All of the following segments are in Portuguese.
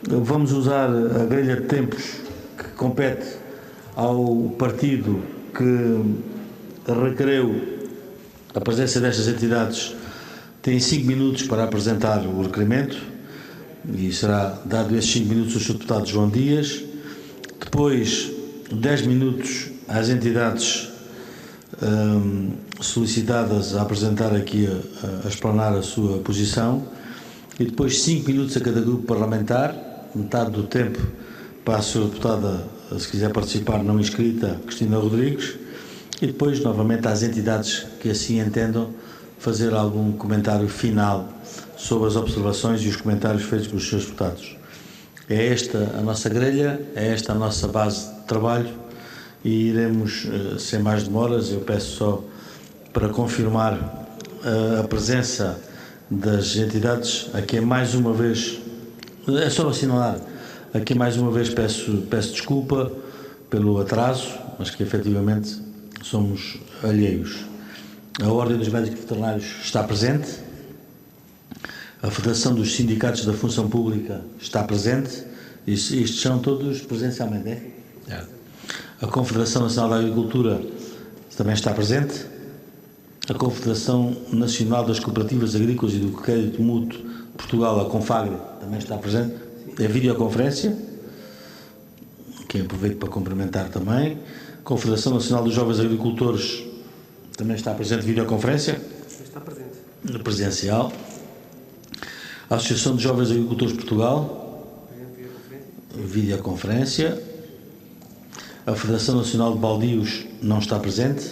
vamos usar a grelha de tempos que compete ao partido que requereu a presença destas entidades. Tem 5 minutos para apresentar o requerimento e será dado esses 5 minutos ao Sr. Deputado João Dias. Depois, 10 minutos às entidades solicitadas a apresentar aqui, a explanar a sua posição, e depois 5 minutos a cada grupo parlamentar, metade do tempo para a Sra. Deputada, se quiser participar, não inscrita, Cristina Rodrigues, e depois, novamente, às entidades que assim entendam fazer algum comentário final sobre as observações e os comentários feitos pelos Srs. Deputados. É esta a nossa grelha, é esta a nossa base de trabalho e iremos, sem mais demoras, eu peço só para confirmar a presença das entidades, aqui é mais uma vez, é só assinalar, aqui mais uma vez peço desculpa pelo atraso, mas que efetivamente somos alheios. A Ordem dos Médicos Veterinários está presente, a Federação dos Sindicatos da Função Pública está presente, estes são todos presencialmente, é? É. A Confederação Nacional da Agricultura também está presente, a Confederação Nacional das Cooperativas Agrícolas e do Crédito Mútuo de Portugal, a Confagre, também está presente, é videoconferência, que aproveito para cumprimentar também. A Confederação Nacional dos Jovens Agricultores também está presente, videoconferência. Está presente. Presencial. A Associação de Jovens Agricultores de Portugal, videoconferência. A Federação Nacional de Baldios não está presente.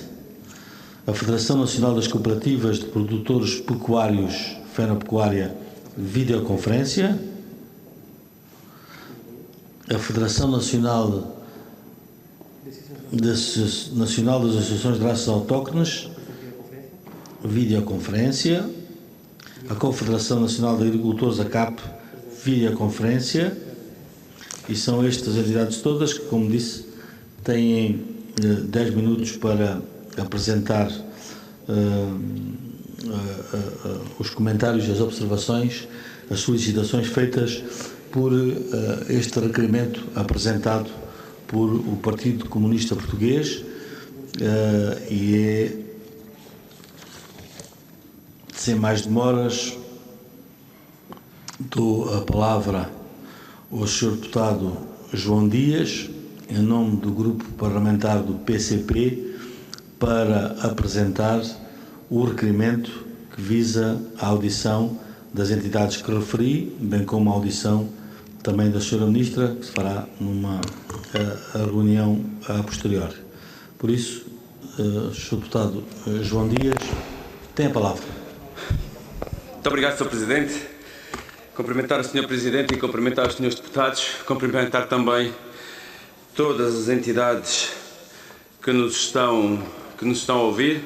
A Federação Nacional das Cooperativas de Produtores Pecuários, Fenopecuária, videoconferência. A Federação Nacional das Associações de Raças Autóctones, videoconferência. A Confederação Nacional de Agricultores, a CAP, videoconferência. E são estas entidades todas que, como disse, têm 10 minutos para apresentar os comentários, as observações, as solicitações feitas por este requerimento apresentado por o Partido Comunista Português e é, sem mais demoras, dou a palavra ao Sr. Deputado João Dias, em nome do Grupo Parlamentar do PCP, para apresentar o requerimento que visa a audição das entidades que referi, bem como a audição também da Sra. Ministra, que se fará numa reunião a posterior. Por isso, Sr. Deputado João Dias, tem a palavra. Muito obrigado, Sr. Presidente. Cumprimentar o Sr. Presidente e cumprimentar os Srs. Deputados, cumprimentar também todas as entidades que nos estão a ouvir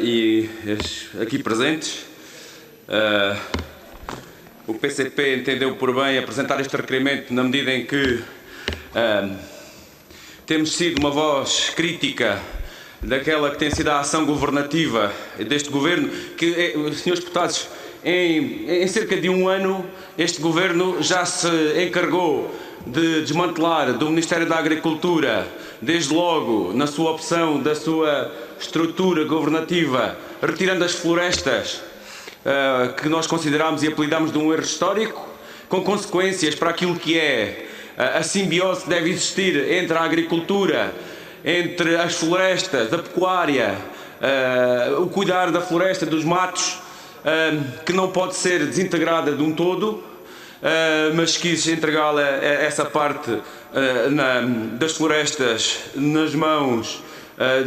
e aqui presentes. O PCP entendeu por bem apresentar este requerimento na medida em que temos sido uma voz crítica daquela que tem sido a ação governativa deste Governo, que, Srs. Deputados, em cerca de um ano este Governo já se encarregou de desmantelar do Ministério da Agricultura, desde logo na sua opção da sua estrutura governativa, retirando as florestas que nós consideramos e apelidamos de um erro histórico, com consequências para aquilo que é a simbiose que deve existir entre a agricultura, entre as florestas, a pecuária, o cuidar da floresta, dos matos, que não pode ser desintegrada de um todo, mas quis entregá-la essa parte das florestas nas mãos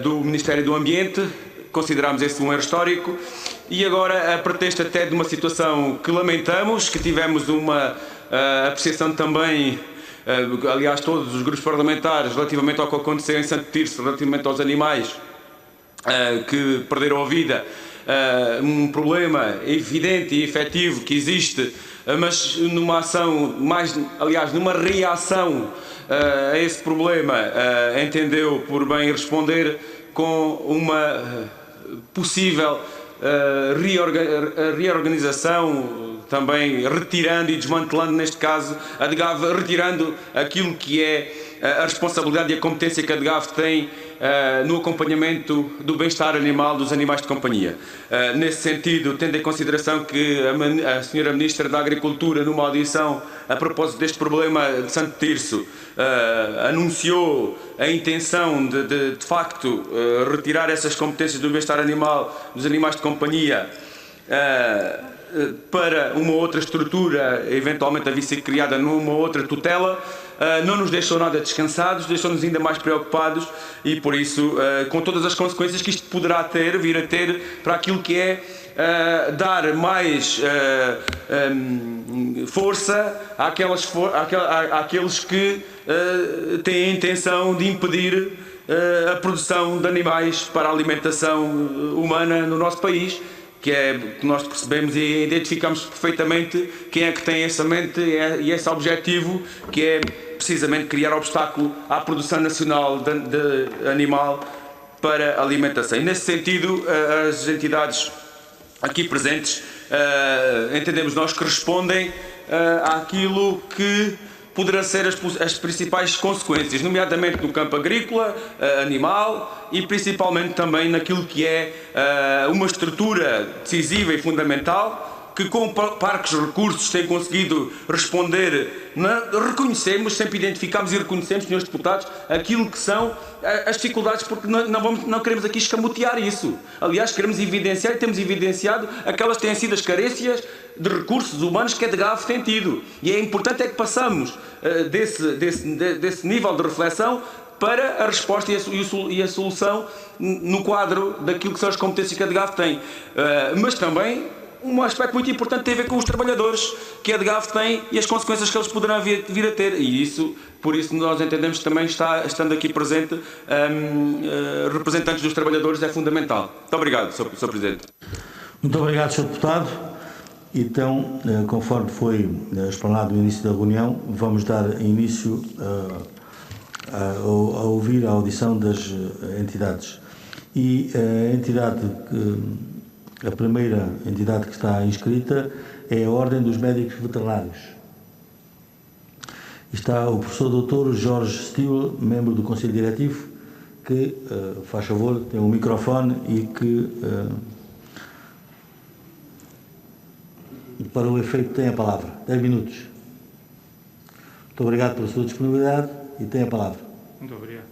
do Ministério do Ambiente. Consideramos esse um erro histórico e agora, a pretexto até de uma situação que lamentamos, que tivemos uma apreciação também, aliás todos os grupos parlamentares, relativamente ao que aconteceu em Santo Tirso, relativamente aos animais que perderam a vida, um problema evidente e efetivo que existe, mas numa ação, aliás, numa reação a esse problema, entendeu por bem responder com uma possível reorganização também retirando e desmantelando, neste caso, a DGAV, retirando aquilo que é a responsabilidade e a competência que a DGAV tem no acompanhamento do bem-estar animal dos animais de companhia. Nesse sentido, tendo em consideração que a Sra. Ministra da Agricultura, numa audição a propósito deste problema de Santo Tirso, anunciou a intenção de facto, retirar essas competências do bem-estar animal dos animais de companhia para uma outra estrutura, eventualmente a vir ser criada numa outra tutela, não nos deixou nada descansados, deixou-nos ainda mais preocupados e, por isso, com todas as consequências que isto poderá vir a ter para aquilo que é dar mais força àqueles que têm a intenção de impedir a produção de animais para a alimentação humana no nosso país, que nós percebemos e identificamos perfeitamente quem é que tem essa mente e esse objetivo, que é precisamente criar obstáculo à produção nacional de animal para alimentação. E nesse sentido, as entidades aqui presentes entendemos nós que respondem àquilo que poderão ser as principais consequências, nomeadamente no campo agrícola, animal e principalmente também naquilo que é uma estrutura decisiva e fundamental que com parques de recursos tem conseguido responder, reconhecemos, sempre identificamos e reconhecemos, senhores deputados, aquilo que são as dificuldades, porque não queremos aqui escamotear isso. Aliás, queremos evidenciar e temos evidenciado aquelas que têm sido as carências de recursos humanos que a DGAV tem tido. E é importante é que passamos desse nível de reflexão para a resposta e a solução no quadro daquilo que são as competências que a DGAV tem. Mas também um aspecto muito importante tem a ver com os trabalhadores que a DGAV tem e as consequências que eles poderão vir a ter. E isso, por isso nós entendemos que também estando aqui presente representantes dos trabalhadores é fundamental. Muito obrigado, Sr. Presidente. Muito obrigado, Sr. Deputado. Então, conforme foi explanado no início da reunião, vamos dar início a ouvir a audição das entidades. E a primeira entidade que está inscrita é a Ordem dos Médicos Veterinários. Está o professor Dr. Jorge Still, membro do Conselho Diretivo, que, faz favor, tem um microfone e que, para o efeito, tem a palavra. 10 minutos. Muito obrigado pela sua disponibilidade e tem a palavra. Muito obrigado.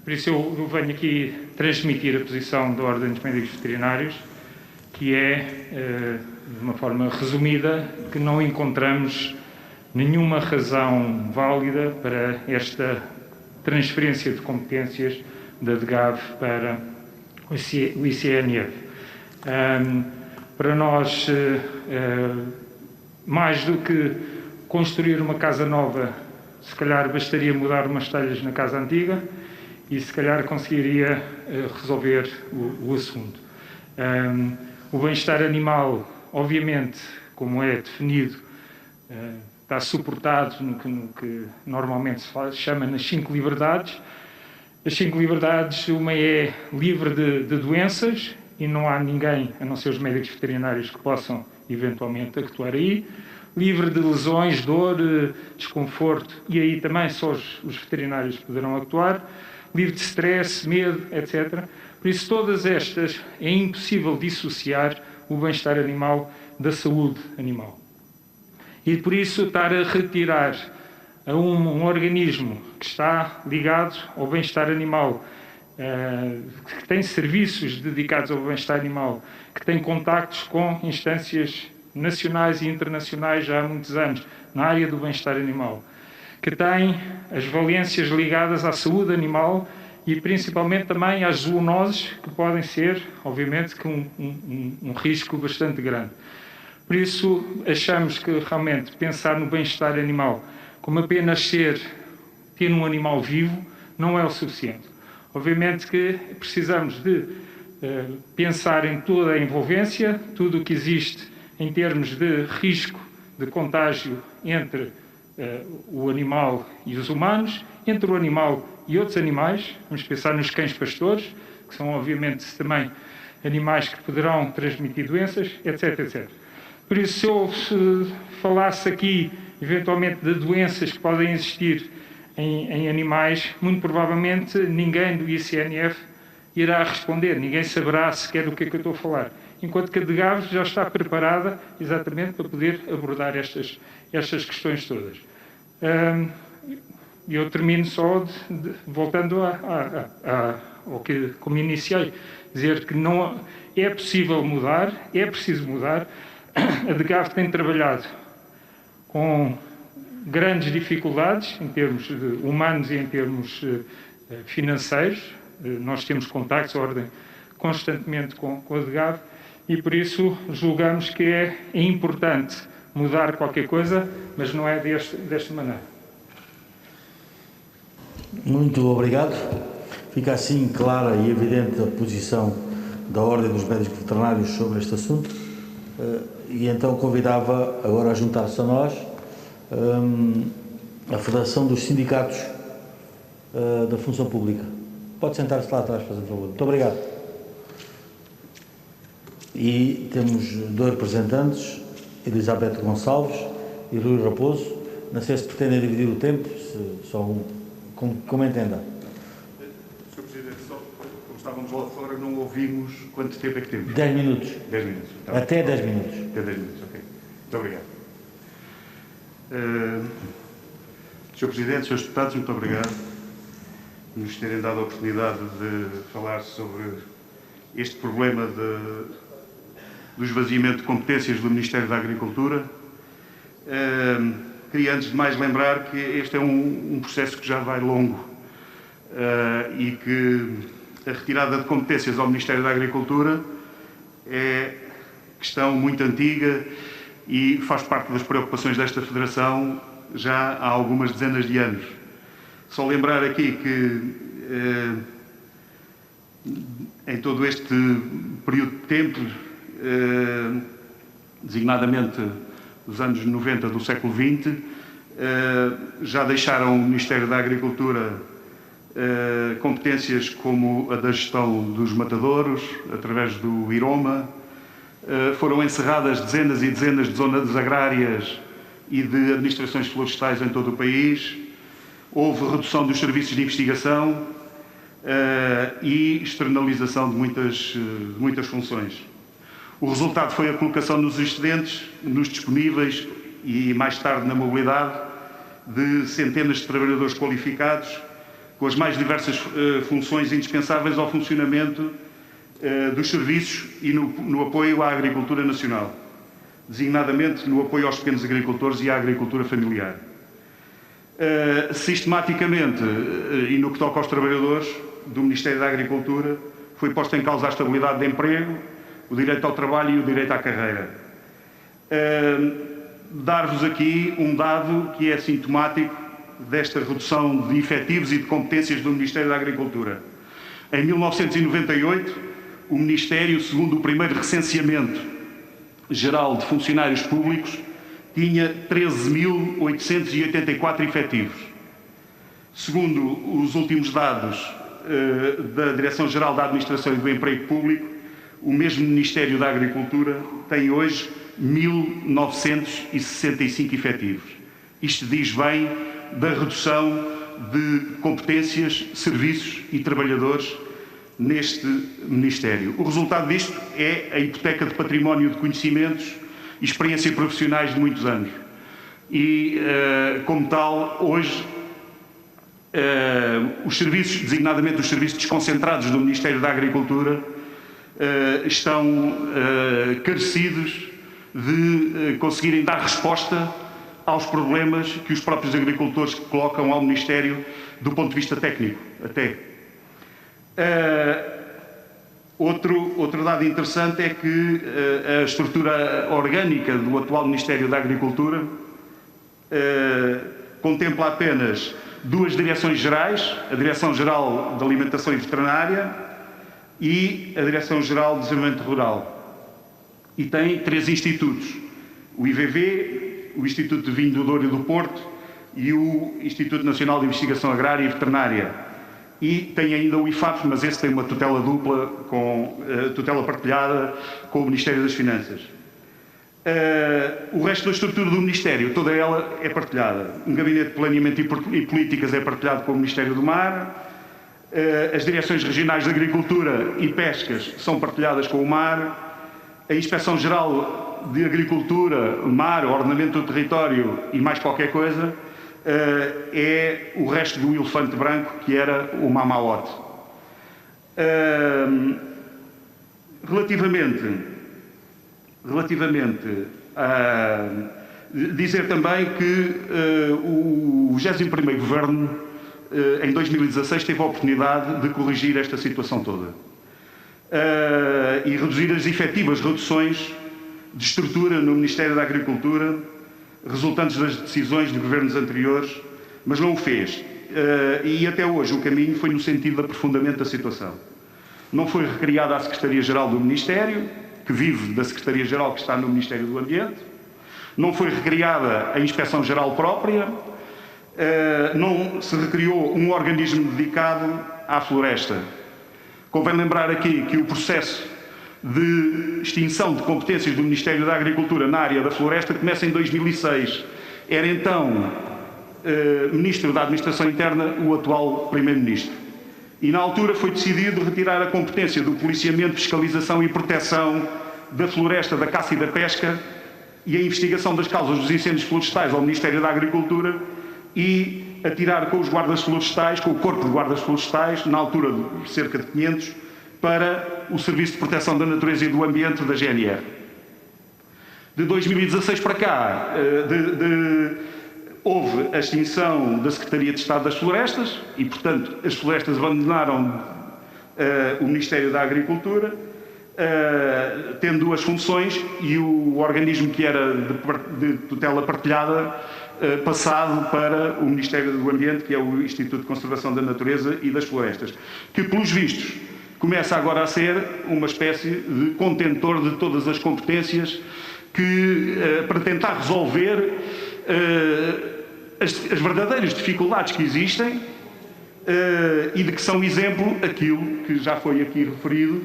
Por isso eu venho aqui transmitir a posição da Ordem dos Médicos Veterinários, que é, de uma forma resumida, que não encontramos nenhuma razão válida para esta transferência de competências da DGAV para o ICNF. Para nós, mais do que construir uma casa nova, se calhar bastaria mudar umas telhas na casa antiga e se calhar conseguiria resolver o assunto. O bem-estar animal, obviamente, como é definido, está suportado no que normalmente se chama nas 5 liberdades. As 5 liberdades, uma é livre de doenças, e não há ninguém, a não ser os médicos veterinários, que possam eventualmente actuar aí. Livre de lesões, dor, desconforto, e aí também só os veterinários poderão atuar. Livre de stress, medo, etc. Por isso, todas estas, é impossível dissociar o bem-estar animal da saúde animal. E por isso, estar a retirar a um organismo que está ligado ao bem-estar animal, que tem serviços dedicados ao bem-estar animal, que tem contactos com instâncias nacionais e internacionais já há muitos anos na área do bem-estar animal, que tem as valências ligadas à saúde animal e principalmente também às zoonoses, que podem ser, obviamente, com um risco bastante grande. Por isso, achamos que realmente pensar no bem-estar animal como apenas ter um animal vivo não é o suficiente. Obviamente que precisamos de pensar em toda a envolvência, tudo o que existe em termos de risco de contágio entre o animal e os humanos, entre o animal e outros animais. Vamos pensar nos cães pastores, que são obviamente também animais que poderão transmitir doenças, etc, etc. Por isso, se eu falasse aqui, eventualmente, de doenças que podem existir em animais, muito provavelmente ninguém do ICNF irá responder, ninguém saberá sequer do que é que eu estou a falar. Enquanto que a DGAV já está preparada exatamente para poder abordar estas questões todas. Eu termino só voltando ao que, como iniciei, dizer que não é possível mudar, é preciso mudar. A DGAV tem trabalhado com grandes dificuldades em termos humanos e em termos financeiros. Nós temos contactos à ordem constantemente com a DGAV e por isso julgamos que é importante mudar qualquer coisa, mas não é desta maneira. Muito obrigado. Fica assim clara e evidente a posição da Ordem dos Médicos Veterinários sobre este assunto e então convidava agora a juntar-se a nós a Federação dos Sindicatos da Função Pública. Pode sentar-se lá atrás, fazendo favor. Muito obrigado. E temos dois representantes, Elizabeth Gonçalves e Rui Raposo. Não sei se pretendem dividir o tempo, só um, como entenda. Sr. Presidente, só como estávamos lá fora, não ouvimos quanto tempo é que temos. 10 minutos. 10 minutos. Então, Até 10 minutos. Até 10 minutos, ok. Muito obrigado. Sr. Presidente, Srs. Deputados, muito obrigado por nos terem dado a oportunidade de falar sobre este problema do esvaziamento de competências do Ministério da Agricultura. Queria, antes de mais, lembrar que este é um processo que já vai longo e que a retirada de competências ao Ministério da Agricultura é questão muito antiga e faz parte das preocupações desta Federação já há algumas dezenas de anos. Só lembrar aqui que em todo este período de tempo, designadamente dos anos 90 do século XX, já deixaram o Ministério da Agricultura competências como a da gestão dos matadouros, através do IROMA, foram encerradas dezenas e dezenas de zonas agrárias e de administrações florestais em todo o país, houve redução dos serviços de investigação e externalização de muitas funções. O resultado foi a colocação nos excedentes, nos disponíveis e mais tarde na mobilidade de centenas de trabalhadores qualificados com as mais diversas funções indispensáveis ao funcionamento dos serviços e no apoio à agricultura nacional, designadamente no apoio aos pequenos agricultores e à agricultura familiar. Sistematicamente, e no que toca aos trabalhadores do Ministério da Agricultura, foi posta em causa a estabilidade de emprego, o direito ao trabalho e o direito à carreira. Dar-vos aqui um dado que é sintomático desta redução de efetivos e de competências do Ministério da Agricultura. Em 1998, o Ministério, segundo o primeiro recenseamento geral de funcionários públicos, tinha 13.884 efetivos. Segundo os últimos dados da Direção-Geral da Administração e do Emprego Público, o mesmo Ministério da Agricultura tem hoje 1.965 efetivos. Isto diz bem da redução de competências, serviços e trabalhadores neste Ministério. O resultado disto é a hipoteca de património de conhecimentos e experiência profissionais de muitos anos. E, como tal, hoje, os serviços, designadamente os serviços desconcentrados do Ministério da Agricultura, estão carecidos de conseguirem dar resposta aos problemas que os próprios agricultores colocam ao Ministério do ponto de vista técnico, até. Outro dado interessante é que a estrutura orgânica do atual Ministério da Agricultura contempla apenas duas direções gerais, a Direção-Geral de Alimentação e Veterinária e a Direção-Geral de Desenvolvimento Rural. E tem 3 institutos, o IVV, o Instituto de Vinho do Douro e do Porto e o Instituto Nacional de Investigação Agrária e Veterinária. E tem ainda o IFAP, mas esse tem uma tutela dupla, com tutela partilhada com o Ministério das Finanças. O resto da estrutura do Ministério, toda ela é partilhada. Um gabinete de planeamento e políticas é partilhado com o Ministério do Mar. As direções regionais de Agricultura e Pescas são partilhadas com o Mar. A Inspeção-Geral de Agricultura, Mar, Ordenamento do Território e mais qualquer coisa é o resto do elefante branco, que era o Mamaote. Relativamente a dizer também que o 21º Governo, em 2016, teve a oportunidade de corrigir esta situação toda e reduzir as efetivas reduções de estrutura no Ministério da Agricultura, resultantes das decisões de governos anteriores, mas não o fez. E até hoje o caminho foi no sentido de aprofundamento da situação. Não foi recriada a Secretaria-Geral do Ministério, que vive da Secretaria-Geral que está no Ministério do Ambiente. Não foi recriada a Inspeção-Geral própria. Não se recriou um organismo dedicado à floresta. Convém lembrar aqui que o processo de extinção de competências do Ministério da Agricultura na área da floresta começa em 2006. Era então Ministro da Administração Interna o atual Primeiro-Ministro. E na altura foi decidido retirar a competência do policiamento, fiscalização e proteção da floresta, da caça e da pesca e a investigação das causas dos incêndios florestais ao Ministério da Agricultura e atirar com os guardas florestais, com o corpo de guardas florestais, na altura de cerca de 500, para o Serviço de Proteção da Natureza e do Ambiente da GNR. De 2016 para cá, houve a extinção da Secretaria de Estado das Florestas e, portanto, as florestas abandonaram o Ministério da Agricultura, tendo duas funções, e o organismo que era de tutela partilhada passado para o Ministério do Ambiente, que é o Instituto de Conservação da Natureza e das Florestas, que, pelos vistos, começa agora a ser uma espécie de contentor de todas as competências para tentar resolver as verdadeiras dificuldades que existem e de que são exemplo aquilo que já foi aqui referido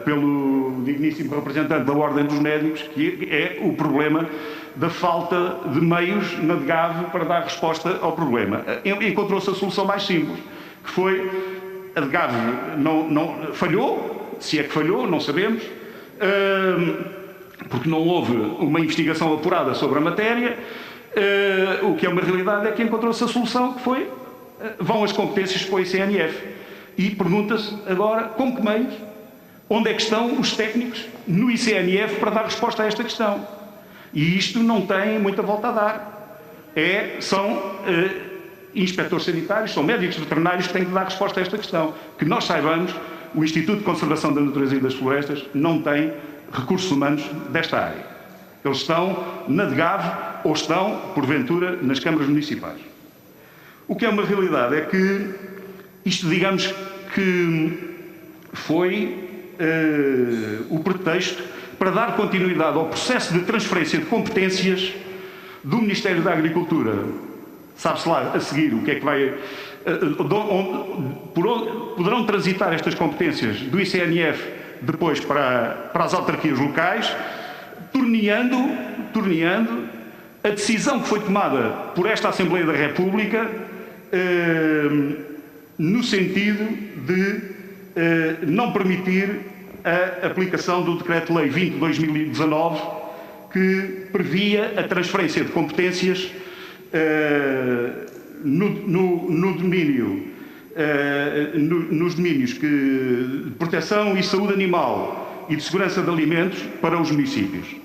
pelo digníssimo representante da Ordem dos Médicos, que é o problema da falta de meios na DGAV para dar resposta ao problema. Encontrou-se a solução mais simples, que foi a DGAV não falhou, se é que falhou, não sabemos, porque não houve uma investigação apurada sobre a matéria. O que é uma realidade é que encontrou-se a solução, que foi vão as competências para o ICNF. E pergunta-se agora, com que meios, onde é que estão os técnicos no ICNF para dar resposta a esta questão? E isto não tem muita volta a dar. São inspectores sanitários, são médicos veterinários que têm que dar resposta a esta questão. Que nós saibamos, o Instituto de Conservação da Natureza e das Florestas não tem recursos humanos desta área. Eles estão na DGAV ou estão, porventura, nas câmaras municipais. O que é uma realidade é que isto, digamos que foi o pretexto para dar continuidade ao processo de transferência de competências do Ministério da Agricultura. Sabe-se lá a seguir o que é que vai... poderão transitar estas competências do ICNF depois para as autarquias locais, torneando a decisão que foi tomada por esta Assembleia da República no sentido de não permitir a aplicação do Decreto-Lei 20/2019, que previa a transferência de competências nos domínios de proteção e saúde animal e de segurança de alimentos para os municípios.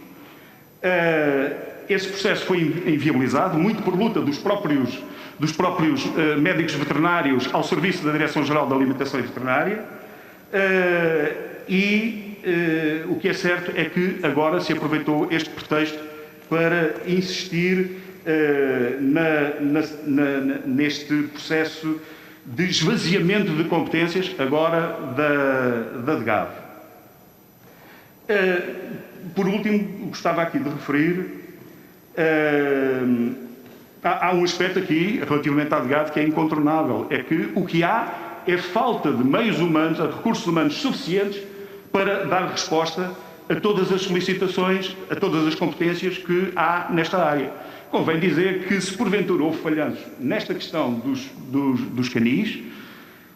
Esse processo foi inviabilizado, muito por luta dos próprios médicos veterinários ao serviço da Direção-Geral da Alimentação e Veterinária, o que é certo é que agora se aproveitou este pretexto para insistir neste processo de esvaziamento de competências, agora da DGAV. Por último, gostava aqui de referir, há um aspecto aqui, relativamente à DGAV, que é incontornável, é que o que há é falta de meios humanos, de recursos humanos suficientes para dar resposta a todas as solicitações, a todas as competências que há nesta área. Convém dizer que, se porventura houve falhanços nesta questão dos canis,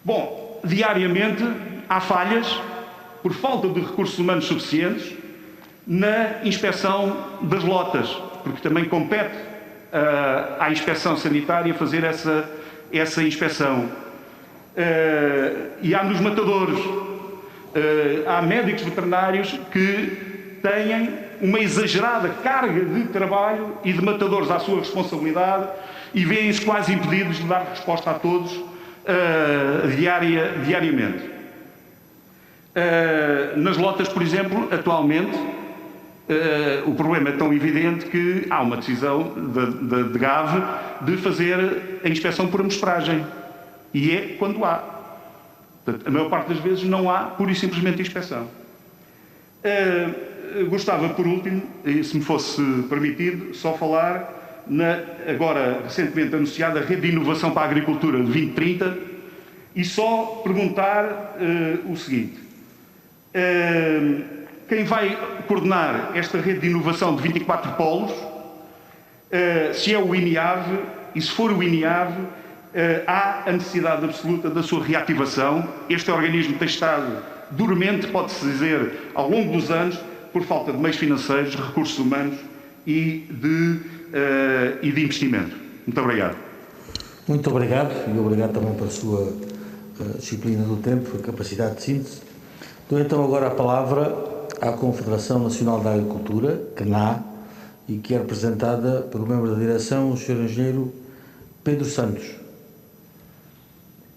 bom, diariamente há falhas por falta de recursos humanos suficientes na inspeção das lotas, porque também compete à inspeção sanitária fazer essa inspeção. E há nos matadouros, há médicos veterinários que têm uma exagerada carga de trabalho e de matadores à sua responsabilidade e vêem-se quase impedidos de dar resposta a todos diariamente. Nas lotas, por exemplo, atualmente, o problema é tão evidente que há uma decisão de GAV de fazer a inspeção por amostragem. E é quando há. Portanto, a maior parte das vezes não há pura e simplesmente inspeção. Gostava, por último, e se me fosse permitido, só falar na agora recentemente anunciada Rede de Inovação para a Agricultura de 2030 e só perguntar o seguinte. Quem vai coordenar esta rede de inovação de 24 polos, se é o INIAV, e se for o INIAV, há a necessidade absoluta da sua reativação. Este organismo tem estado dormente, pode-se dizer, ao longo dos anos, por falta de meios financeiros, recursos humanos e de investimento. Muito obrigado. Muito obrigado, e obrigado também pela sua disciplina do tempo, a capacidade de síntese. Dou então agora a palavra à Confederação Nacional da Agricultura, CNA, e que é representada pelo membro da direção, o Sr. Engenheiro Pedro Santos.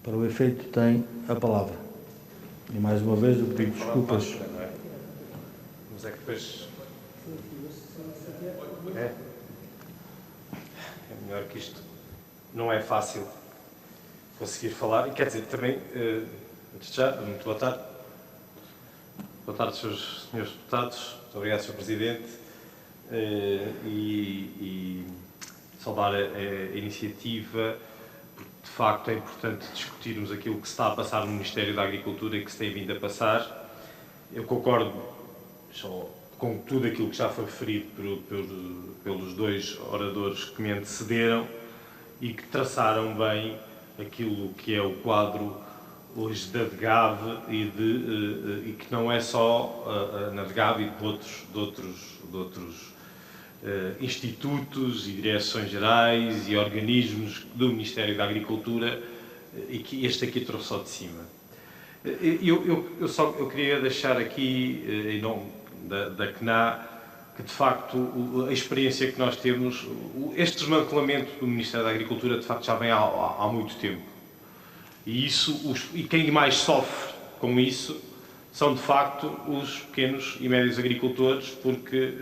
Para o efeito tem a palavra. E mais uma vez eu pedido desculpas. Mas é que depois... É melhor que isto. Não é fácil conseguir falar. E quer dizer, também, antes de já, muito boa tarde. Boa tarde, senhores deputados. Muito obrigado, Sr. Presidente. E saudar a iniciativa, porque de facto é importante discutirmos aquilo que se está a passar no Ministério da Agricultura e que se tem vindo a passar. Eu concordo com tudo aquilo que já foi referido pelos dois oradores que me antecederam e que traçaram bem aquilo que é o quadro hoje da DGAV e que não é só na DGAV e de outros institutos e direções gerais e organismos do Ministério da Agricultura e que este aqui trouxe só de cima. Eu queria deixar aqui, em nome da CNA, que de facto a experiência que nós temos, este desmantelamento do Ministério da Agricultura de facto já vem há muito tempo. E quem mais sofre com isso são de facto os pequenos e médios agricultores, porque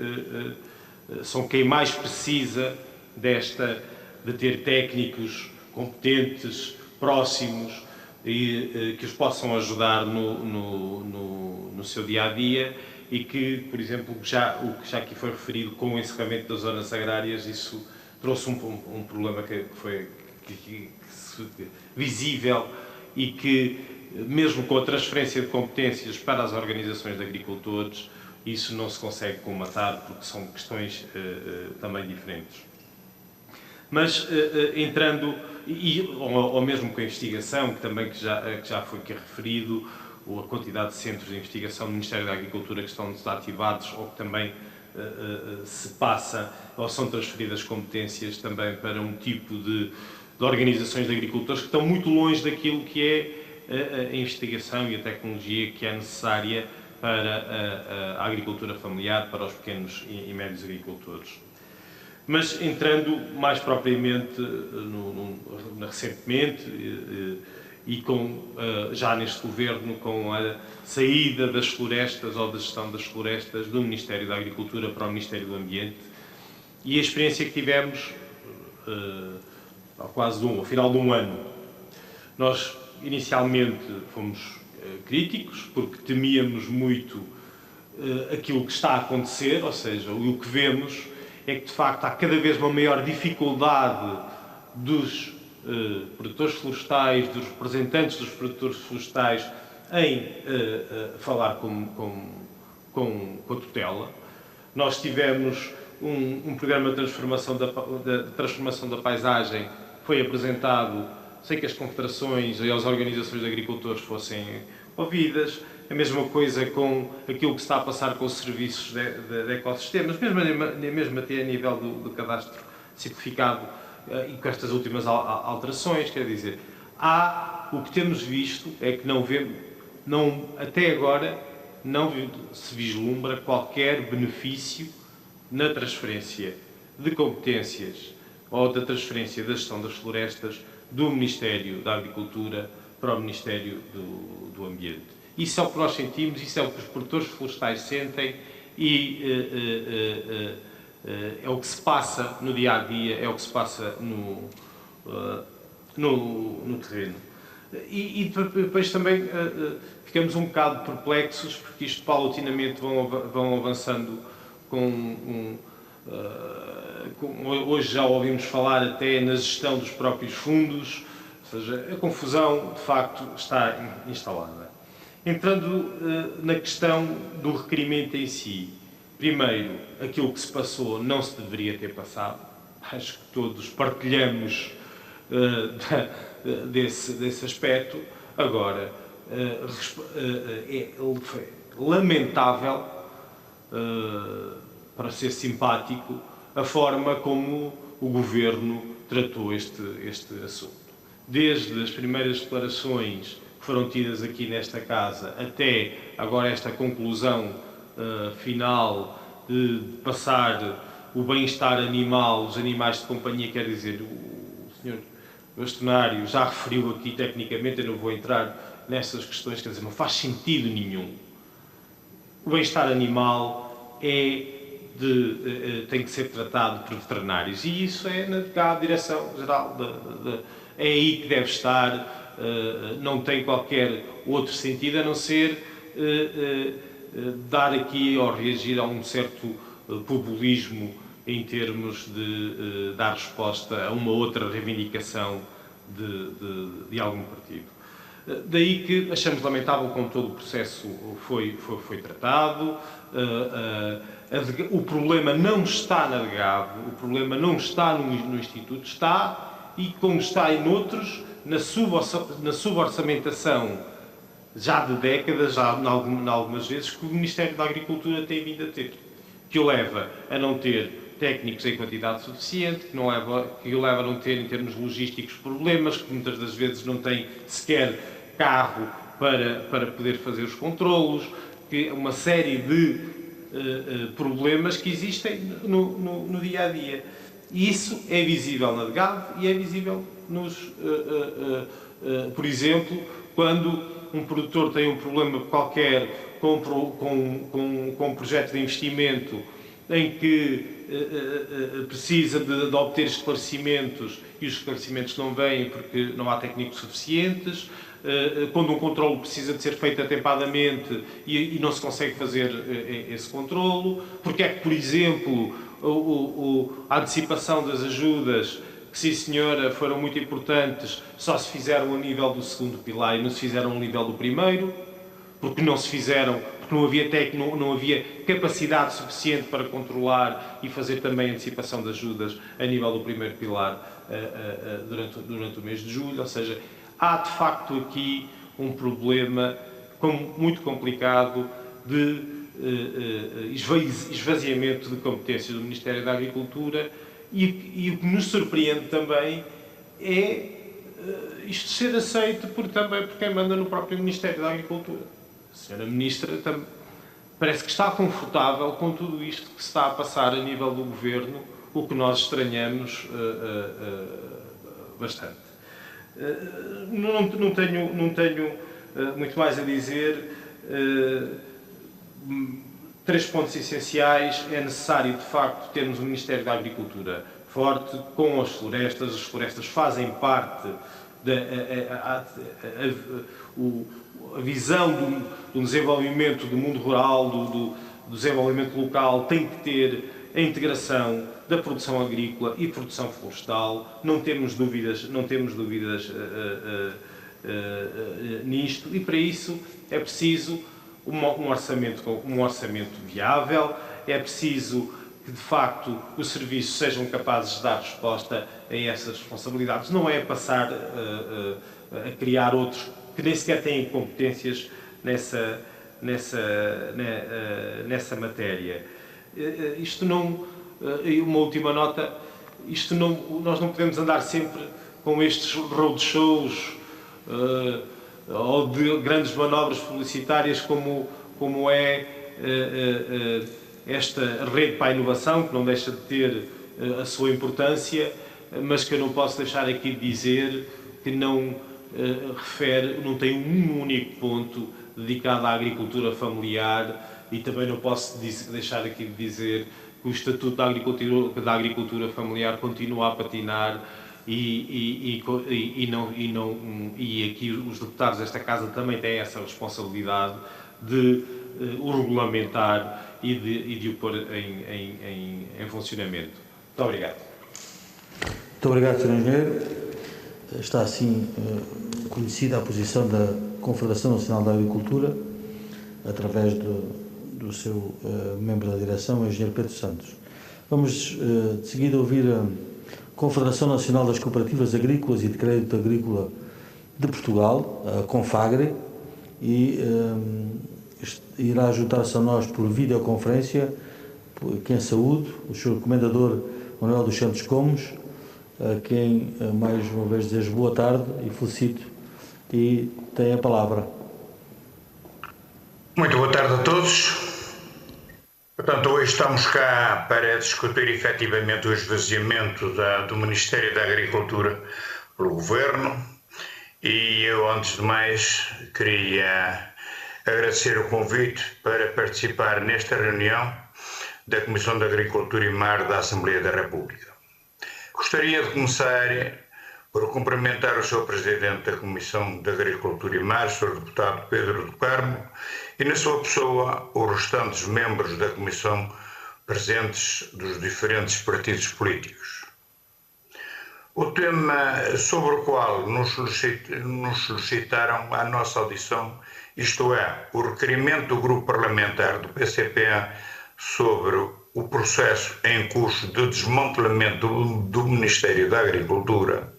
são quem mais precisa de ter técnicos competentes, próximos e que os possam ajudar no seu dia-a-dia e que, por exemplo, o que já aqui foi referido com o encerramento das zonas agrárias, isso trouxe um problema que foi visível e que, mesmo com a transferência de competências para as organizações de agricultores, isso não se consegue colmatar porque são questões também diferentes. Mas entrando, ou mesmo com a investigação, que já foi aqui referido, ou a quantidade de centros de investigação do Ministério da Agricultura que estão desativados ou que também se passa ou são transferidas competências também para um tipo de organizações de agricultores que estão muito longe daquilo que é a investigação e a tecnologia que é necessária para a agricultura familiar, para os pequenos e médios agricultores. Mas entrando mais propriamente, recentemente, e já neste governo, com a saída das florestas ou da gestão das florestas do Ministério da Agricultura para o Ministério do Ambiente, e a experiência que tivemos ao final de um ano. Nós, inicialmente, fomos críticos, porque temíamos muito aquilo que está a acontecer, ou seja, o que vemos é que, de facto, há cada vez uma maior dificuldade dos produtores florestais, dos representantes dos produtores florestais, em falar com com a tutela. Nós tivemos um programa de transformação da paisagem, foi apresentado sem que as confederações e as organizações de agricultores fossem ouvidas. A mesma coisa com aquilo que se está a passar com os serviços de ecossistemas, mesmo até a nível do cadastro simplificado e com estas últimas alterações. Quer dizer, o que temos visto é que até agora não se vislumbra qualquer benefício na transferência de competências ou da transferência da gestão das florestas do Ministério da Agricultura para o Ministério do Ambiente. Isso é o que nós sentimos, isso é o que os produtores florestais sentem e é o que se passa no dia-a-dia, é o que se passa no terreno. E depois também ficamos um bocado perplexos, porque isto paulatinamente vão avançando hoje já ouvimos falar até na gestão dos próprios fundos, ou seja, a confusão de facto está instalada. Entrando na questão do requerimento em si, primeiro, aquilo que se passou não se deveria ter passado, acho que todos partilhamos desse aspecto. Agora, é lamentável, para ser simpático, a forma como o Governo tratou este assunto. Desde as primeiras declarações que foram tidas aqui nesta Casa até agora esta conclusão final de passar o bem-estar animal, os animais de companhia, quer dizer, o Sr. Bastonário já referiu aqui tecnicamente, eu não vou entrar nessas questões, quer dizer, não faz sentido nenhum. O bem-estar animal tem que ser tratado por veterinários e isso é na Direção-Geral, é aí que deve estar, não tem qualquer outro sentido a não ser dar aqui ou reagir a um certo populismo em termos de dar resposta a uma outra reivindicação de algum partido. Daí que achamos lamentável como todo o processo foi tratado. O problema não está na DGAV, o problema não está no Instituto, está, e como está em outros, na suborçamentação já de décadas, já em algumas vezes, que o Ministério da Agricultura tem vindo a ter, que o leva a não ter técnicos em quantidade suficiente, que o leva a não ter, em termos logísticos, problemas, que muitas das vezes não tem sequer carro para poder fazer os controlos, que uma série de problemas que existem no dia-a-dia. E isso é visível na DGAV e é visível por exemplo, quando um produtor tem um problema qualquer com um projeto de investimento em que precisa de obter esclarecimentos e os esclarecimentos não vêm porque não há técnicos suficientes, quando um controlo precisa de ser feito atempadamente e não se consegue fazer esse controlo, porque é que, por exemplo, a antecipação das ajudas, que sim senhora, foram muito importantes, só se fizeram a nível do segundo pilar e não se fizeram a nível do primeiro, porque não se fizeram, porque não havia capacidade suficiente para controlar e fazer também a antecipação de ajudas a nível do primeiro pilar durante o mês de julho. Ou seja, há de facto aqui um problema muito complicado de esvaziamento de competências do Ministério da Agricultura e o que nos surpreende também é isto ser aceito por quem manda no próprio Ministério da Agricultura. A Sra. Ministra parece que está confortável com tudo isto que se está a passar a nível do Governo, o que nós estranhamos bastante. Não tenho muito mais a dizer. 3 pontos essenciais. É necessário, de facto, termos um Ministério da Agricultura forte, com as florestas. As florestas fazem parte a visão do desenvolvimento do mundo rural, do desenvolvimento local, tem que ter a integração da produção agrícola e produção florestal. Não temos dúvidas nisto, e para isso é preciso um orçamento viável, é preciso que, de facto, os serviços sejam capazes de dar resposta a essas responsabilidades. Não é passar a criar outros que nem sequer têm competências nessa matéria. Isto não... Uma última nota, nós não podemos andar sempre com estes roadshows ou de grandes manobras publicitárias como é esta rede para a inovação, que não deixa de ter a sua importância, mas que eu não posso deixar aqui de dizer que não tem um único ponto dedicado à agricultura familiar, e também não posso deixar aqui de dizer que o Estatuto da Agricultura Familiar continua a patinar e aqui os deputados desta Casa também têm essa responsabilidade de o regulamentar e de o pôr em funcionamento. Muito obrigado. Muito obrigado, Sr. Engenheiro. Está assim conhecida a posição da Confederação Nacional da Agricultura, através do seu membro da direção, o engenheiro Pedro Santos. Vamos, de seguida, ouvir a Confederação Nacional das Cooperativas Agrícolas e de Crédito Agrícola de Portugal, a Confagre, e irá juntar-se a nós por videoconferência, quem saúde, o Sr. Comendador Manuel dos Santos Gomes, a quem, mais uma vez, desejo boa tarde e felicito, e tem a palavra. Muito boa tarde a todos. Portanto, hoje estamos cá para discutir efetivamente o esvaziamento do Ministério da Agricultura pelo Governo, e eu, antes de mais, queria agradecer o convite para participar nesta reunião da Comissão de Agricultura e Mar da Assembleia da República. Gostaria de começar por cumprimentar o Sr. Presidente da Comissão de Agricultura e Mar, Sr. Deputado Pedro do Carmo, e na sua pessoa os restantes membros da Comissão presentes dos diferentes partidos políticos. O tema sobre o qual nos solicitaram a nossa audição, isto é, o requerimento do Grupo Parlamentar do PCP sobre o processo em curso de desmantelamento do Ministério da Agricultura,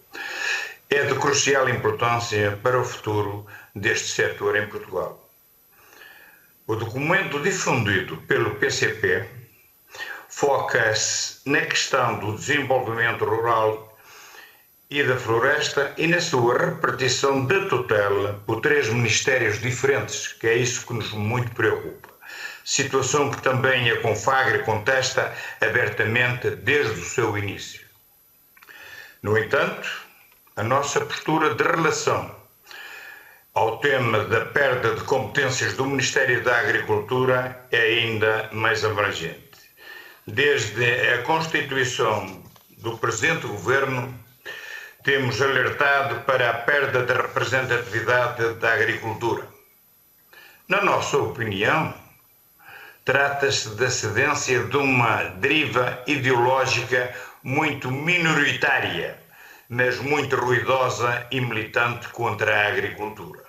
é de crucial importância para o futuro deste setor em Portugal. O documento difundido pelo PCP foca-se na questão do desenvolvimento rural e da floresta e na sua repartição de tutela por 3 ministérios diferentes, que é isso que nos muito preocupa. Situação que também a Confagre contesta abertamente desde o seu início. No entanto, a nossa postura de relação ao tema da perda de competências do Ministério da Agricultura é ainda mais abrangente. Desde a constituição do presente Governo, temos alertado para a perda da representatividade da agricultura. Na nossa opinião, trata-se da cedência de uma deriva ideológica muito minoritária, mas muito ruidosa e militante contra a agricultura.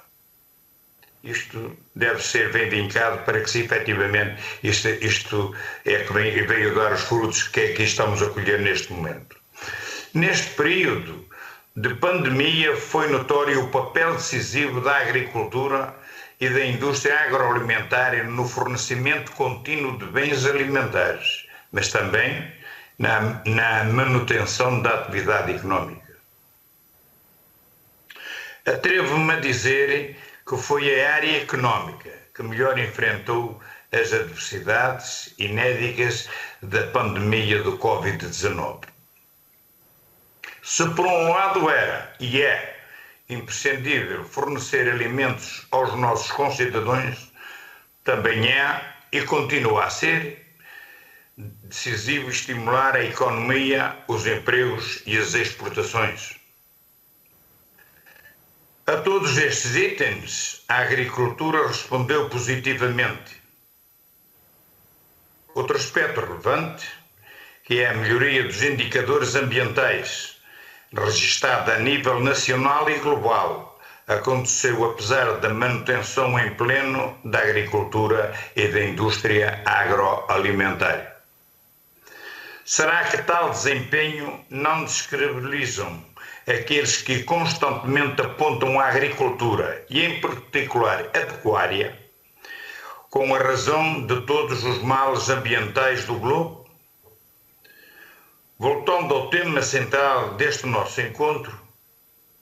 Isto deve ser reivindicado para que, se efetivamente, isto é que veio dar os frutos que aqui estamos a colher neste momento. Neste período de pandemia foi notório o papel decisivo da agricultura e da indústria agroalimentar no fornecimento contínuo de bens alimentares, mas também na manutenção da atividade económica. Atrevo-me a dizer que foi a área económica que melhor enfrentou as adversidades inéditas da pandemia do Covid-19. Se por um lado era e é imprescindível fornecer alimentos aos nossos concidadãos, também é e continua a ser decisivo estimular a economia, os empregos e as exportações. A todos estes itens, a agricultura respondeu positivamente. Outro aspecto relevante, que é a melhoria dos indicadores ambientais, registada a nível nacional e global, aconteceu apesar da manutenção em pleno da agricultura e da indústria agroalimentar. Será que tal desempenho não descredibilizam aqueles que constantemente apontam a agricultura, e em particular a pecuária, com a razão de todos os males ambientais do globo? Voltando ao tema central deste nosso encontro,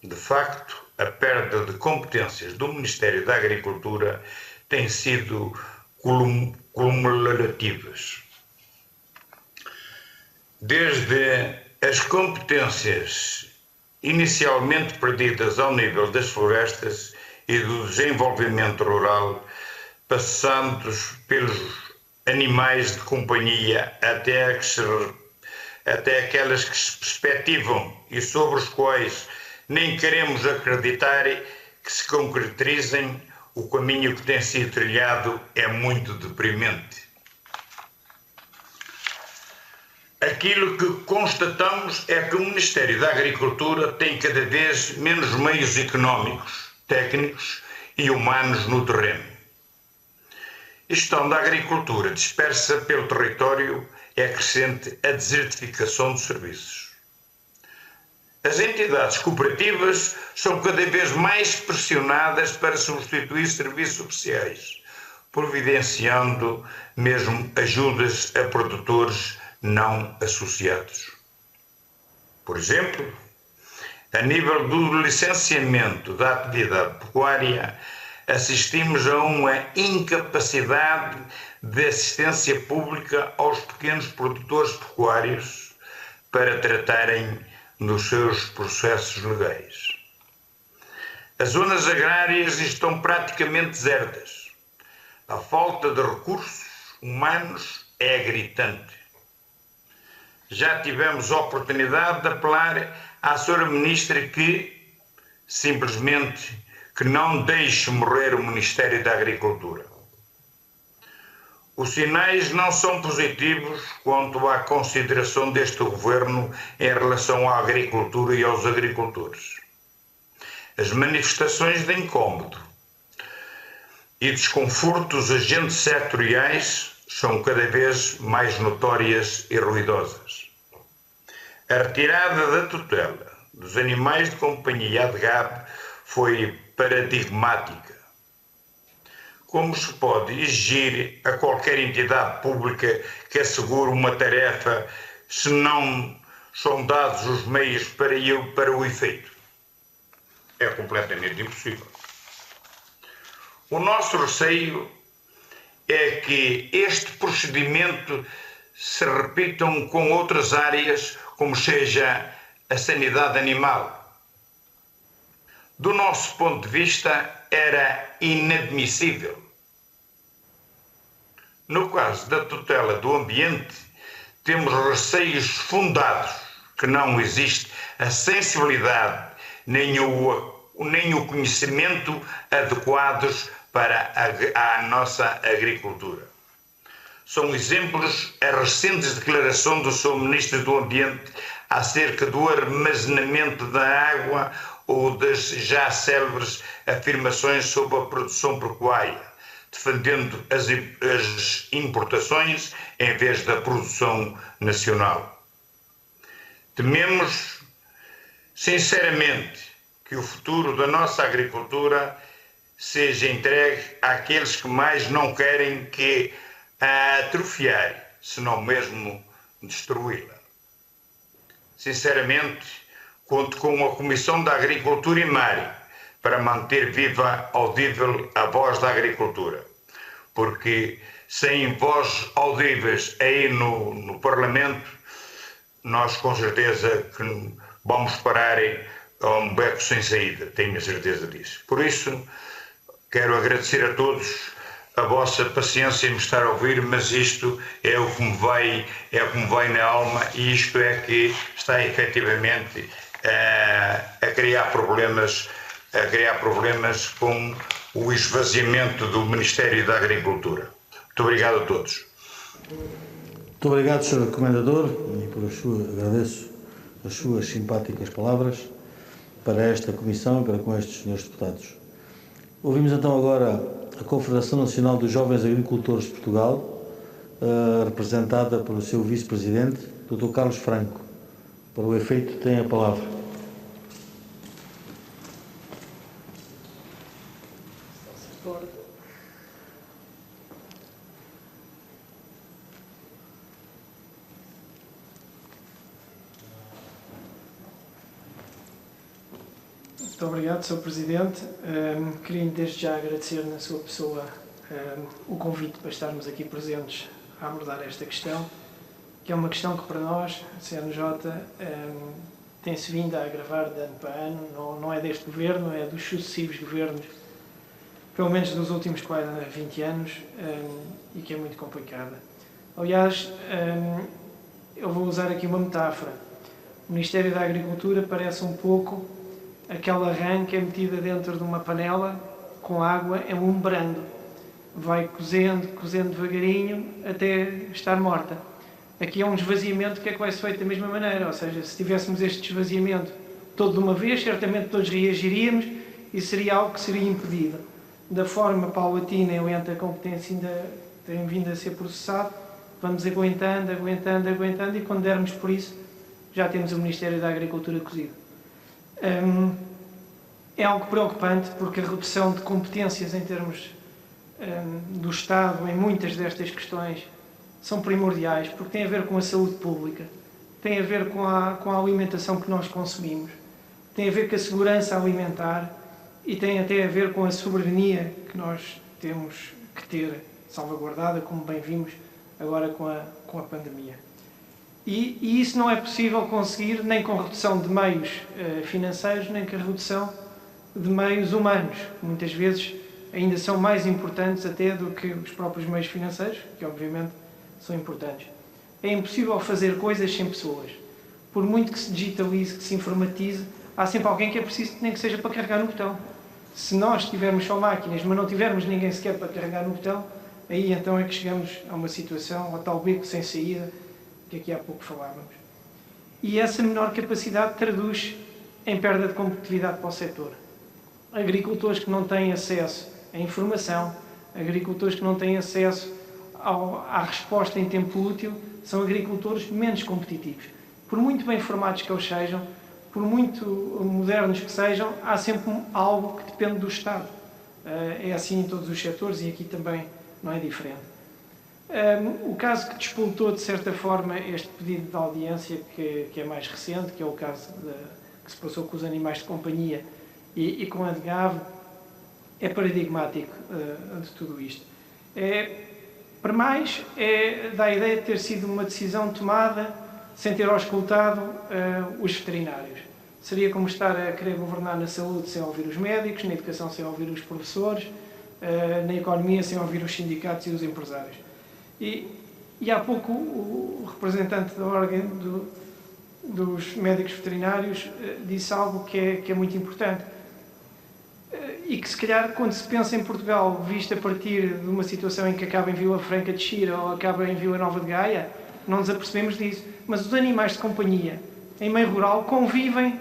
de facto, a perda de competências do Ministério da Agricultura tem sido cumulativas. Desde as competências inicialmente perdidas ao nível das florestas e do desenvolvimento rural, passando pelos animais de companhia até aquelas que se perspectivam e sobre os quais nem queremos acreditar que se concretizem, o caminho que tem sido trilhado é muito deprimente. Aquilo que constatamos é que o Ministério da Agricultura tem cada vez menos meios económicos, técnicos e humanos no terreno. A gestão da agricultura dispersa pelo território é crescente a desertificação dos serviços. As entidades cooperativas são cada vez mais pressionadas para substituir serviços sociais, providenciando mesmo ajudas a produtores não associados. Por exemplo, a nível do licenciamento da atividade pecuária, assistimos a uma incapacidade de assistência pública aos pequenos produtores pecuários para tratarem nos seus processos legais. As zonas agrárias estão praticamente desertas. A falta de recursos humanos é gritante. Já tivemos a oportunidade de apelar à Sra. Ministra que, simplesmente, que não deixe morrer o Ministério da Agricultura. Os sinais não são positivos quanto à consideração deste Governo em relação à agricultura e aos agricultores. As manifestações de incômodo e desconforto dos agentes setoriais são cada vez mais notórias e ruidosas. A retirada da tutela dos animais de companhia de gado foi paradigmática. Como se pode exigir a qualquer entidade pública que assegure uma tarefa se não são dados os meios para o efeito? É completamente impossível. O nosso receio é que este procedimento se repita com outras áreas, como seja a sanidade animal. Do nosso ponto de vista, era inadmissível. No caso da tutela do ambiente, temos receios fundados que não existe a sensibilidade nem o conhecimento adequados para a nossa agricultura. São exemplos as recentes declarações do Sr. Ministro do Ambiente acerca do armazenamento da água ou das já célebres afirmações sobre a produção pecuária, defendendo as importações em vez da produção nacional. Tememos, sinceramente, que o futuro da nossa agricultura seja entregue àqueles que mais não querem que a atrofiar, senão mesmo destruí-la. Sinceramente, conto com a Comissão da Agricultura e Mar para manter viva, audível, a voz da agricultura. Porque sem vozes audíveis aí no Parlamento, nós com certeza que vamos parar a um beco sem saída, tenho a certeza disso. Por isso, quero agradecer a todos a vossa paciência em me estar a ouvir, mas isto é o que me vai na alma e isto é que está efetivamente a criar problemas com o esvaziamento do Ministério da Agricultura. Muito obrigado a todos. Muito obrigado, Sr. Comendador, e agradeço as suas simpáticas palavras. para esta Comissão e para com estes senhores deputados. Ouvimos então agora a Confederação Nacional dos Jovens Agricultores de Portugal, representada pelo seu vice-presidente, Dr. Carlos Franco. Para o efeito, tem a palavra. Muito obrigado, Sr. Presidente. Queria desde já agradecer na sua pessoa o convite para estarmos aqui presentes a abordar esta questão, que é uma questão que para nós, a CNJ, tem-se vindo a agravar de ano para ano, não é deste governo, é dos sucessivos governos, pelo menos dos últimos 20 anos, e que é muito complicada. Aliás, eu vou usar aqui uma metáfora. O Ministério da Agricultura parece um pouco aquela rã que é metida dentro de uma panela com água emumbrando. Vai cozendo devagarinho até estar morta. Aqui é um esvaziamento que vai ser feito da mesma maneira, ou seja, se tivéssemos este esvaziamento todo de uma vez, certamente todos reagiríamos e seria algo que seria impedido. Da forma paulatina e lenta a competência ainda tem vindo a ser processado, vamos aguentando e quando dermos por isso já temos o Ministério da Agricultura cozido. É algo preocupante porque a redução de competências em termos do Estado em muitas destas questões são primordiais, porque tem a ver com a saúde pública, tem a ver com a alimentação que nós consumimos, tem a ver com a segurança alimentar e tem até a ver com a soberania que nós temos que ter salvaguardada, como bem vimos agora com a pandemia. E isso não é possível conseguir nem com redução de meios financeiros, nem com a redução de meios humanos, que muitas vezes ainda são mais importantes até do que os próprios meios financeiros, que obviamente são importantes. É impossível fazer coisas sem pessoas. Por muito que se digitalize, que se informatize, há sempre alguém que é preciso, nem que seja para carregar no botão. Se nós tivermos só máquinas, mas não tivermos ninguém sequer para carregar no botão, aí então é que chegamos a uma situação, ao tal beco sem saída, que aqui há pouco falávamos. E essa menor capacidade traduz em perda de competitividade para o setor. Agricultores que não têm acesso à informação, agricultores que não têm acesso à resposta em tempo útil, são agricultores menos competitivos. Por muito bem formados que eles sejam, por muito modernos que sejam, há sempre algo que depende do Estado. É assim em todos os setores e aqui também não é diferente. O caso que despoltou, de certa forma, este pedido de audiência, que é mais recente, que é o caso que se passou com os animais de companhia e com a de gado, é paradigmático de tudo isto. Para mais, dá a ideia de ter sido uma decisão tomada sem ter auscultado os veterinários. Seria como estar a querer governar na saúde sem ouvir os médicos, na educação sem ouvir os professores, na economia sem ouvir os sindicatos e os empresários. E há pouco o representante da ordem dos médicos veterinários disse algo que é muito importante e que se calhar quando se pensa em Portugal visto a partir de uma situação em que acaba em Vila Franca de Xira ou acaba em Vila Nova de Gaia, não nos apercebemos disso. Mas os animais de companhia em meio rural convivem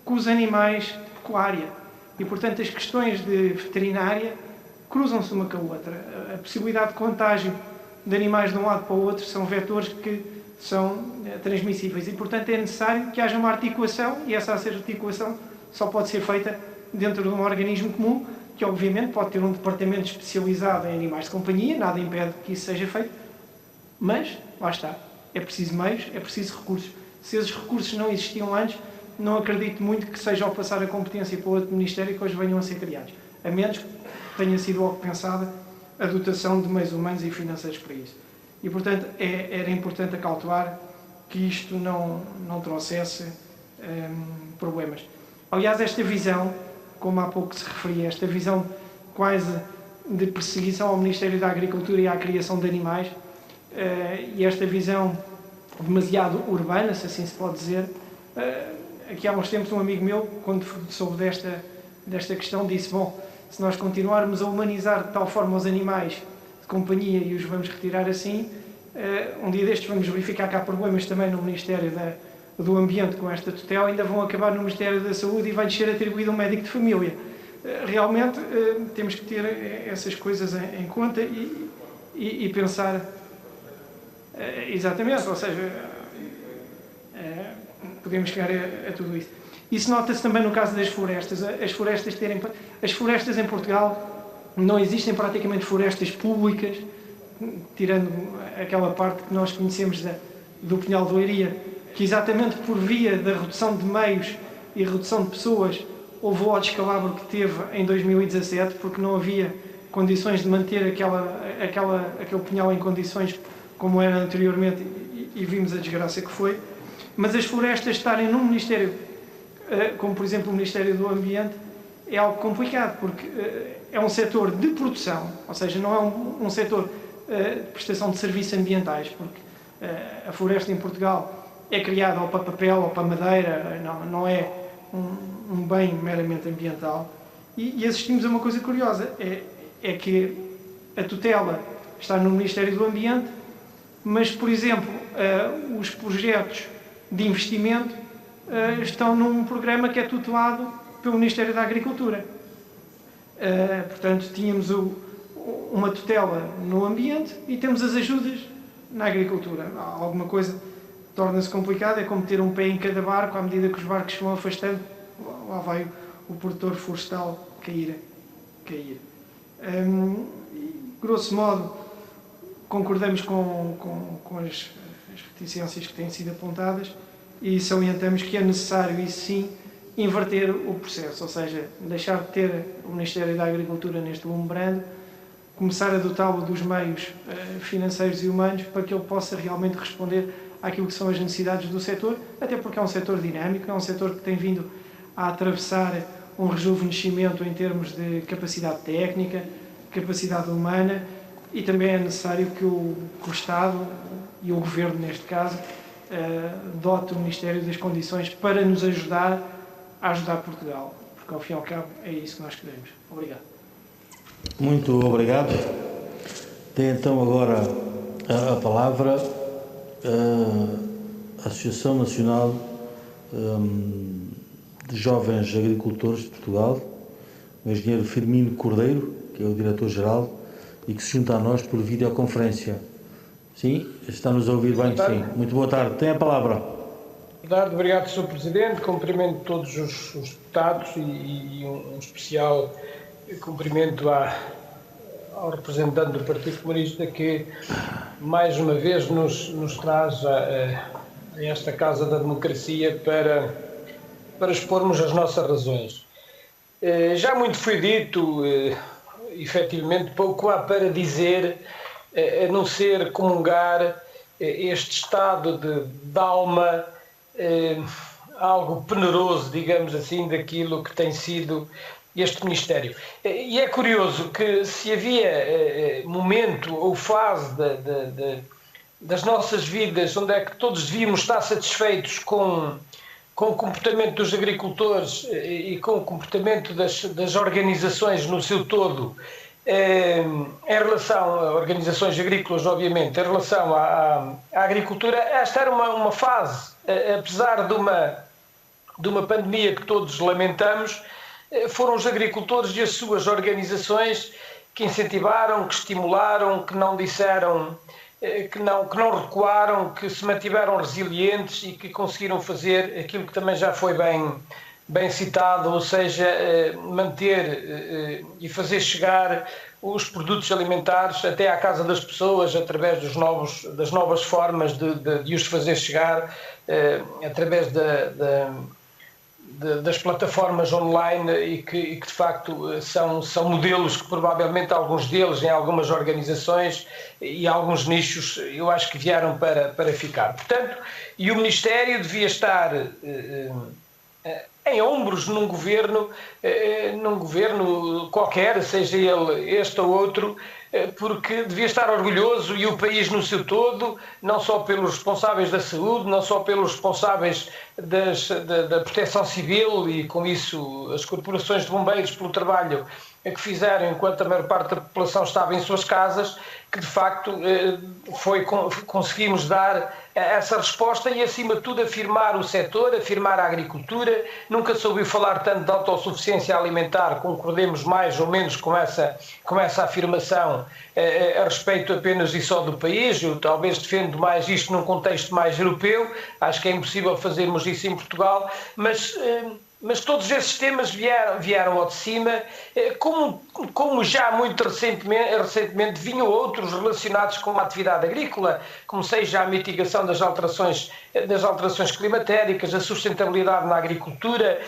com os animais de pecuária e portanto as questões de veterinária cruzam-se uma com a outra. A possibilidade de contágio de animais de um lado para o outro são vetores que são transmissíveis e, portanto, é necessário que haja uma articulação e essa articulação só pode ser feita dentro de um organismo comum que, obviamente, pode ter um departamento especializado em animais de companhia, nada impede que isso seja feito, mas, lá está, é preciso meios, é preciso recursos. Se esses recursos não existiam antes, não acredito muito que seja ao passar a competência para outro Ministério que hoje venham a ser criados, a menos que tenha sido logo pensada a dotação de meios humanos e financeiros para isso. E, portanto, era importante acautelar que isto não trouxesse problemas. Aliás, esta visão, como há pouco se referia, esta visão quase de perseguição ao Ministério da Agricultura e à criação de animais, e esta visão demasiado urbana, se assim se pode dizer, aqui há uns tempos um amigo meu, quando soube desta questão, disse, bom, se nós continuarmos a humanizar de tal forma os animais de companhia e os vamos retirar assim, um dia destes vamos verificar que há problemas também no Ministério do Ambiente com esta tutela ainda vão acabar no Ministério da Saúde e vai-lhes ser atribuído um médico de família. Realmente temos que ter essas coisas em conta e pensar exatamente, ou seja, podemos chegar a tudo isso. Isso nota-se também no caso das florestas. As florestas em Portugal, não existem praticamente florestas públicas, tirando aquela parte que nós conhecemos do Pinhal de Leiria, que exatamente por via da redução de meios e redução de pessoas houve o descalabro que teve em 2017, porque não havia condições de manter aquele pinhal em condições como era anteriormente, e vimos a desgraça que foi. Mas as florestas estarem num Ministério, como por exemplo o Ministério do Ambiente, é algo complicado, porque é um setor de produção, ou seja, não é um setor de prestação de serviços ambientais, porque a floresta em Portugal é criada ou para papel ou para madeira, não é um bem meramente ambiental. E assistimos a uma coisa curiosa, é que a tutela está no Ministério do Ambiente, mas, por exemplo, os projetos de investimento estão num programa que é tutelado pelo Ministério da Agricultura. Portanto, tínhamos uma tutela no ambiente e temos as ajudas na agricultura. Alguma coisa torna-se complicada, é como ter um pé em cada barco, à medida que os barcos se vão afastando, lá vai o produtor florestal cair. Grosso modo, concordamos com as reticências que têm sido apontadas e salientamos que é necessário, isso sim, inverter o processo, ou seja, deixar de ter o Ministério da Agricultura neste lumbrando, começar a dotá-lo dos meios financeiros e humanos para que ele possa realmente responder àquilo que são as necessidades do setor, até porque é um setor dinâmico, é um setor que tem vindo a atravessar um rejuvenescimento em termos de capacidade técnica, capacidade humana, e também é necessário que o Estado e o Governo, neste caso, dote o Ministério das condições para nos ajudar a ajudar Portugal, porque ao fim e ao cabo é isso que nós queremos. Obrigado. Muito obrigado. Tem então agora a palavra a Associação Nacional de Jovens Agricultores de Portugal, o engenheiro Firmino Cordeiro, que é o diretor-geral, e que se junta a nós por videoconferência. Sim? Está-nos a ouvir bem? Sim. Muito boa tarde. Tem a palavra. Boa tarde. Obrigado, Sr. Presidente. Cumprimento todos os deputados e um especial cumprimento ao representante do Partido Comunista, que mais uma vez nos traz a esta Casa da Democracia para expormos as nossas razões. Já muito foi dito, efetivamente pouco há para dizer, a não ser comungar este estado de alma algo peneroso, digamos assim, daquilo que tem sido este Ministério. E é curioso que se havia momento ou fase das nossas vidas onde é que todos devíamos estar satisfeitos com o comportamento dos agricultores e com o comportamento das organizações no seu todo, em relação a organizações agrícolas, obviamente, em relação à agricultura, esta era uma fase, apesar de uma pandemia que todos lamentamos, foram os agricultores e as suas organizações que incentivaram, que estimularam, que não disseram, que não recuaram, que se mantiveram resilientes e que conseguiram fazer aquilo que também já foi bem citado, ou seja, manter e fazer chegar os produtos alimentares até à casa das pessoas através das novas formas de os fazer chegar, através das plataformas online e que de facto são modelos que provavelmente alguns deles em algumas organizações e alguns nichos eu acho que vieram para ficar. Portanto, e o Ministério devia estar em ombros num governo qualquer, seja ele este ou outro, porque devia estar orgulhoso, e o país no seu todo, não só pelos responsáveis da saúde, não só pelos responsáveis da proteção civil e, com isso, as corporações de bombeiros, pelo trabalho que fizeram enquanto a maior parte da população estava em suas casas, que de facto conseguimos dar essa resposta e, acima de tudo, afirmar o setor, afirmar a agricultura. Nunca se ouviu falar tanto de autossuficiência alimentar, concordemos mais ou menos com essa afirmação a respeito apenas e só do país. Eu talvez defendo mais isto num contexto mais europeu, acho que é impossível fazermos isso em Portugal, mas todos esses temas vieram ao de cima, como já muito recentemente vinham outros relacionados com a atividade agrícola, como seja a mitigação das alterações climatéricas, a sustentabilidade na agricultura,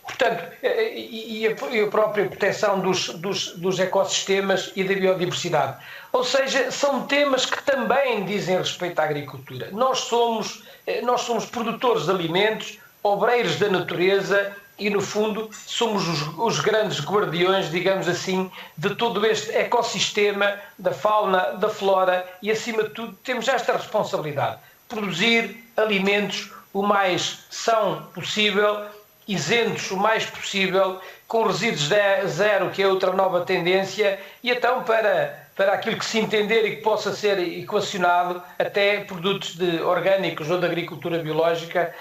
portanto, e a própria proteção dos ecossistemas e da biodiversidade. Ou seja, são temas que também dizem respeito à agricultura. Nós somos produtores de alimentos, obreiros da natureza e, no fundo, somos os grandes guardiões, digamos assim, de todo este ecossistema, da fauna, da flora e, acima de tudo, temos esta responsabilidade: produzir alimentos o mais são possível, isentos o mais possível, com resíduos zero, que é outra nova tendência, e então para aquilo que se entender e que possa ser equacionado, até produtos orgânicos ou de agricultura biológica,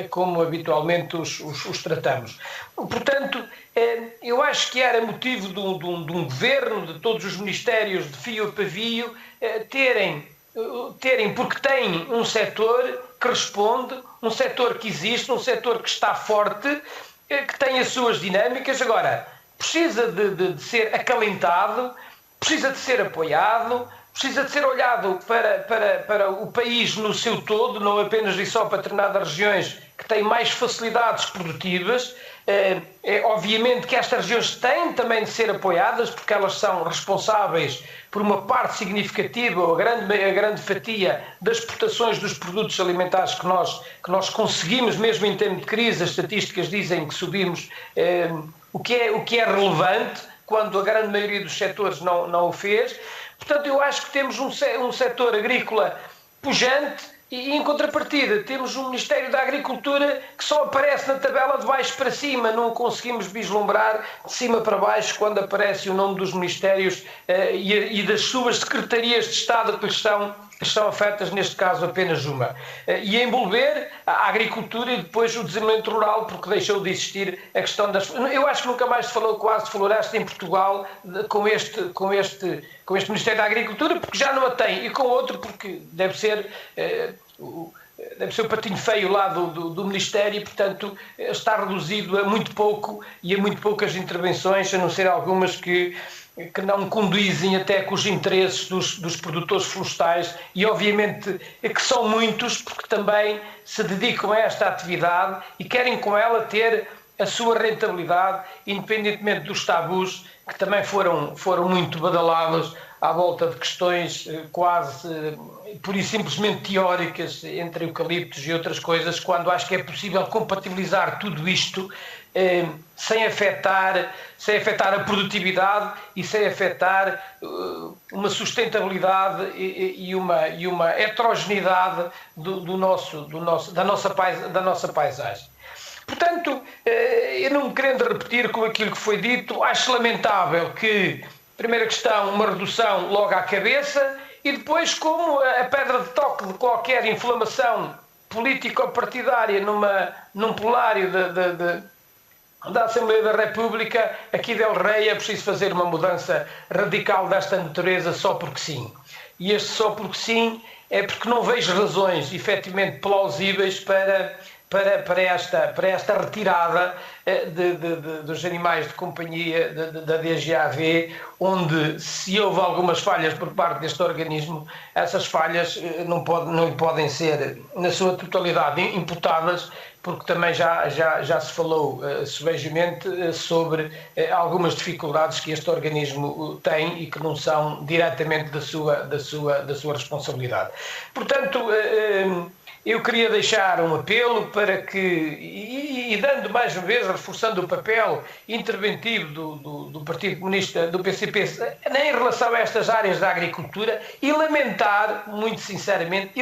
como habitualmente os tratamos. Portanto, eu acho que era motivo de um governo, de todos os ministérios de fio a pavio, terem, porque têm um setor que responde, um setor que existe, um setor que está forte, que tem as suas dinâmicas. Agora, precisa de ser acalentado, precisa de ser apoiado, precisa de ser olhado para o país no seu todo, não apenas e só para determinadas regiões que têm mais facilidades produtivas. Obviamente que estas regiões têm também de ser apoiadas, porque elas são responsáveis por uma parte significativa, ou a grande fatia das exportações dos produtos alimentares que nós conseguimos, mesmo em tempo de crise. As estatísticas dizem que subimos, o que é relevante, quando a grande maioria dos setores não o fez. Portanto, eu acho que temos um setor agrícola pujante e, em contrapartida, temos um Ministério da Agricultura que só aparece na tabela de baixo para cima. Não conseguimos vislumbrar de cima para baixo quando aparece o nome dos ministérios e das suas secretarias de Estado que estão afetas, neste caso apenas uma, e a envolver a agricultura e depois o desenvolvimento rural, porque deixou de existir a questão das... Eu acho que nunca mais se falou quase de floresta em Portugal com este Ministério da Agricultura, porque já não a tem, e com outro porque deve ser o patinho feio lá do Ministério, e, portanto, está reduzido a muito pouco e a muito poucas intervenções, a não ser algumas que não conduzem até com os interesses dos produtores florestais, e obviamente que são muitos, porque também se dedicam a esta atividade e querem com ela ter a sua rentabilidade, independentemente dos tabus que também foram muito badalados à volta de questões quase pura e simplesmente teóricas entre eucaliptos e outras coisas, quando acho que é possível compatibilizar tudo isto sem afetar a produtividade e sem afetar uma sustentabilidade e uma heterogeneidade da nossa paisagem. Portanto, eu não me querendo repetir com aquilo que foi dito, acho lamentável que, primeira questão, uma redução logo à cabeça, e depois, como a pedra de toque de qualquer inflamação político-partidária num plenário da Assembleia da República, aqui del Rey, é preciso fazer uma mudança radical desta natureza só porque sim. E este só porque sim é porque não vejo razões efetivamente plausíveis para esta retirada dos animais de companhia da DGAV, onde, se houve algumas falhas por parte deste organismo, essas falhas não podem ser, na sua totalidade, imputadas, porque também já se falou suavemente sobre algumas dificuldades que este organismo tem e que não são diretamente da sua responsabilidade. Portanto, eu queria deixar um apelo para que, e dando mais uma vez, reforçando o papel interventivo do Partido Comunista, do PCP, em relação a estas áreas da agricultura, e lamentar, muito sinceramente,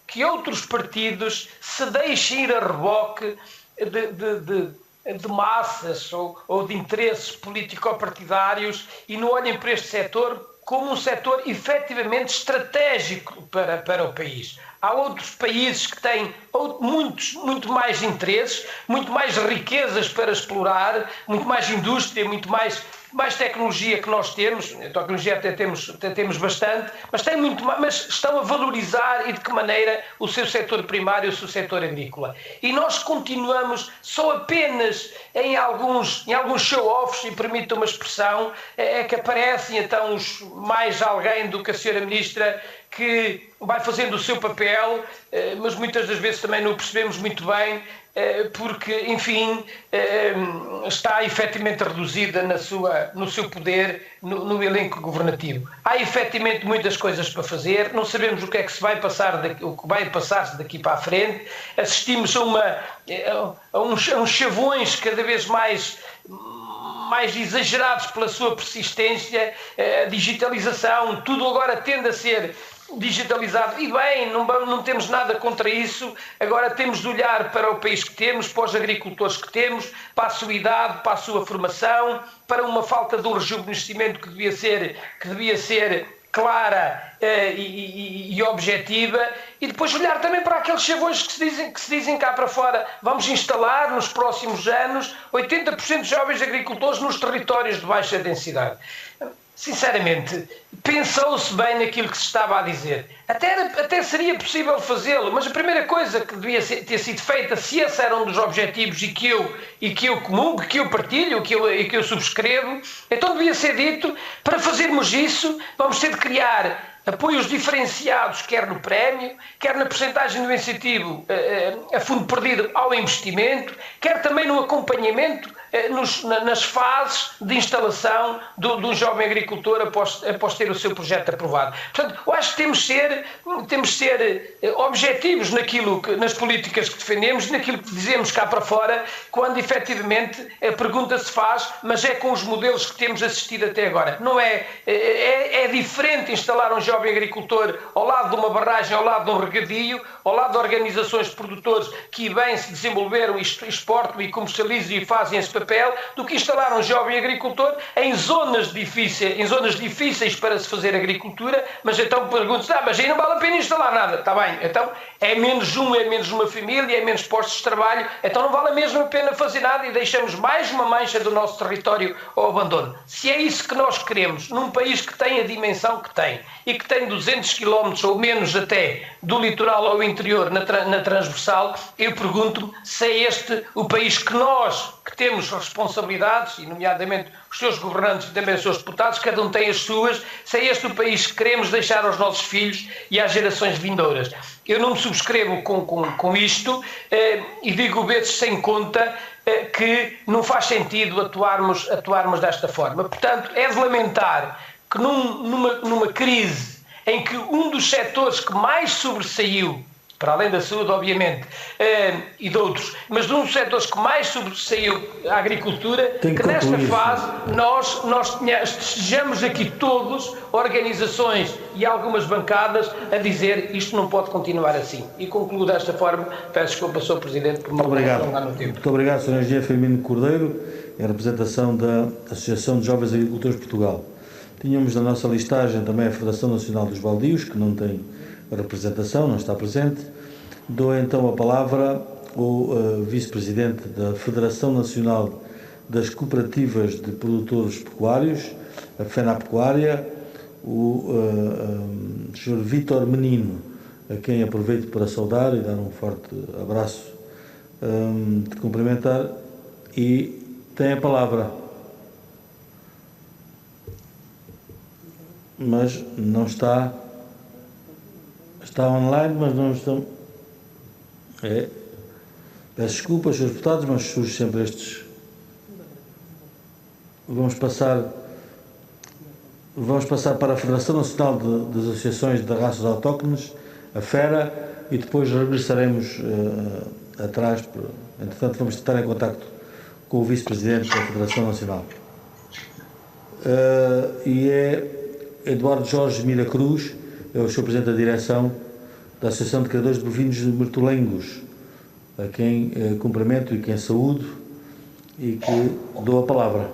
que outros partidos se deixem ir a reboque de massas ou de interesses político-partidários e não olhem para este setor como um setor efetivamente estratégico para o país. Há outros países que têm muito mais interesses, muito mais riquezas para explorar, muito mais indústria, muito mais tecnologia que nós temos. A tecnologia até temos bastante, mas tem muito mais, mas estão a valorizar e de que maneira o seu setor primário, o seu setor agrícola. E nós continuamos só apenas em alguns show-offs, e permita uma expressão, é que aparecem então mais alguém do que a senhora Ministra que vai fazendo o seu papel, mas muitas das vezes também não o percebemos muito bem, porque, enfim, está efetivamente reduzida no seu poder no elenco governativo. Há efetivamente muitas coisas para fazer, não sabemos o que é que vai passar-se daqui para a frente, assistimos a uns chavões cada vez mais exagerados pela sua persistência, a digitalização, tudo agora tende a ser digitalizado, e bem, não temos nada contra isso. Agora temos de olhar para o país que temos, para os agricultores que temos, para a sua idade, para a sua formação, para uma falta de rejuvenescimento que devia ser clara e objetiva, e depois olhar também para aqueles chavões que se dizem cá para fora. Vamos instalar nos próximos anos 80% de jovens agricultores nos territórios de baixa densidade. Sinceramente, pensou-se bem naquilo que se estava a dizer. Até seria possível fazê-lo, mas a primeira coisa que devia ter sido feita, se esse era um dos objetivos e que eu comungo, que eu partilho e que eu subscrevo, então devia ser dito: para fazermos isso, vamos ter de criar apoios diferenciados, quer no prémio, quer na percentagem do incentivo a fundo perdido ao investimento, quer também no acompanhamento nas fases de instalação do jovem agricultor após ter o seu projeto aprovado. Portanto, eu acho que temos de ser objetivos nas políticas que defendemos, naquilo que dizemos cá para fora, quando efetivamente a pergunta se faz, mas é com os modelos que temos assistido até agora. Não é diferente instalar um jovem agricultor ao lado de uma barragem, ao lado de um regadio, ao lado de organizações de produtores que bem se desenvolveram, exportam e comercializam e fazem esse papel, do que instalar um jovem agricultor em zonas difíceis para se fazer agricultura. Mas então pergunto-se: mas aí não vale a pena instalar nada. Está bem, então é menos uma família, é menos postos de trabalho, então não vale mesmo a pena fazer nada e deixamos mais uma mancha do nosso território ao abandono. Se é isso que nós queremos, num país que tem a dimensão que tem e que tem 200 km ou menos até do litoral ao interior na transversal, eu pergunto-me se é este o país que nós, que temos responsabilidades, e nomeadamente os seus governantes e também os seus deputados, cada um tem as suas, se é este o país que queremos deixar aos nossos filhos e às gerações vindouras. Eu não me subscrevo com isto e digo vezes sem conta que não faz sentido atuarmos desta forma. Portanto, é de lamentar que numa crise em que um dos setores que mais sobressaiu, para além da saúde, obviamente, e de outros, mas de um dos setores que mais sobressaiu a agricultura, que nesta fase nós estejamos aqui todos, organizações e algumas bancadas, a dizer: isto não pode continuar assim. E concluo desta forma. Peço desculpa, Sr. Presidente, por me prolongar no tempo. Muito obrigado, Sr. Engenheiro Firmino Cordeiro, em representação da Associação de Jovens Agricultores de Portugal. Tínhamos na nossa listagem também a Federação Nacional dos Baldios, que não tem representação, não está presente. Dou então a palavra ao Vice-Presidente da Federação Nacional das Cooperativas de Produtores Pecuários, a FENAPecuária, o Sr. Vítor Menino, a quem aproveito para saudar e dar um forte abraço, de cumprimentar, e tem a palavra. Mas não está online, mas não estão. Peço desculpas, Srs. Deputados, mas surge sempre estes. Vamos passar para a Federação Nacional das Associações de Raças Autóctones, a FERA e depois regressaremos atrás. Entretanto, vamos estar em contacto com o Vice-Presidente da Federação Nacional. E é Eduardo Jorge Mira Cruz, é o Sr. Presidente da Direção da Associação de Criadores de Bovinos de Martolengos, a quem cumprimento e quem saúdo e que dou a palavra.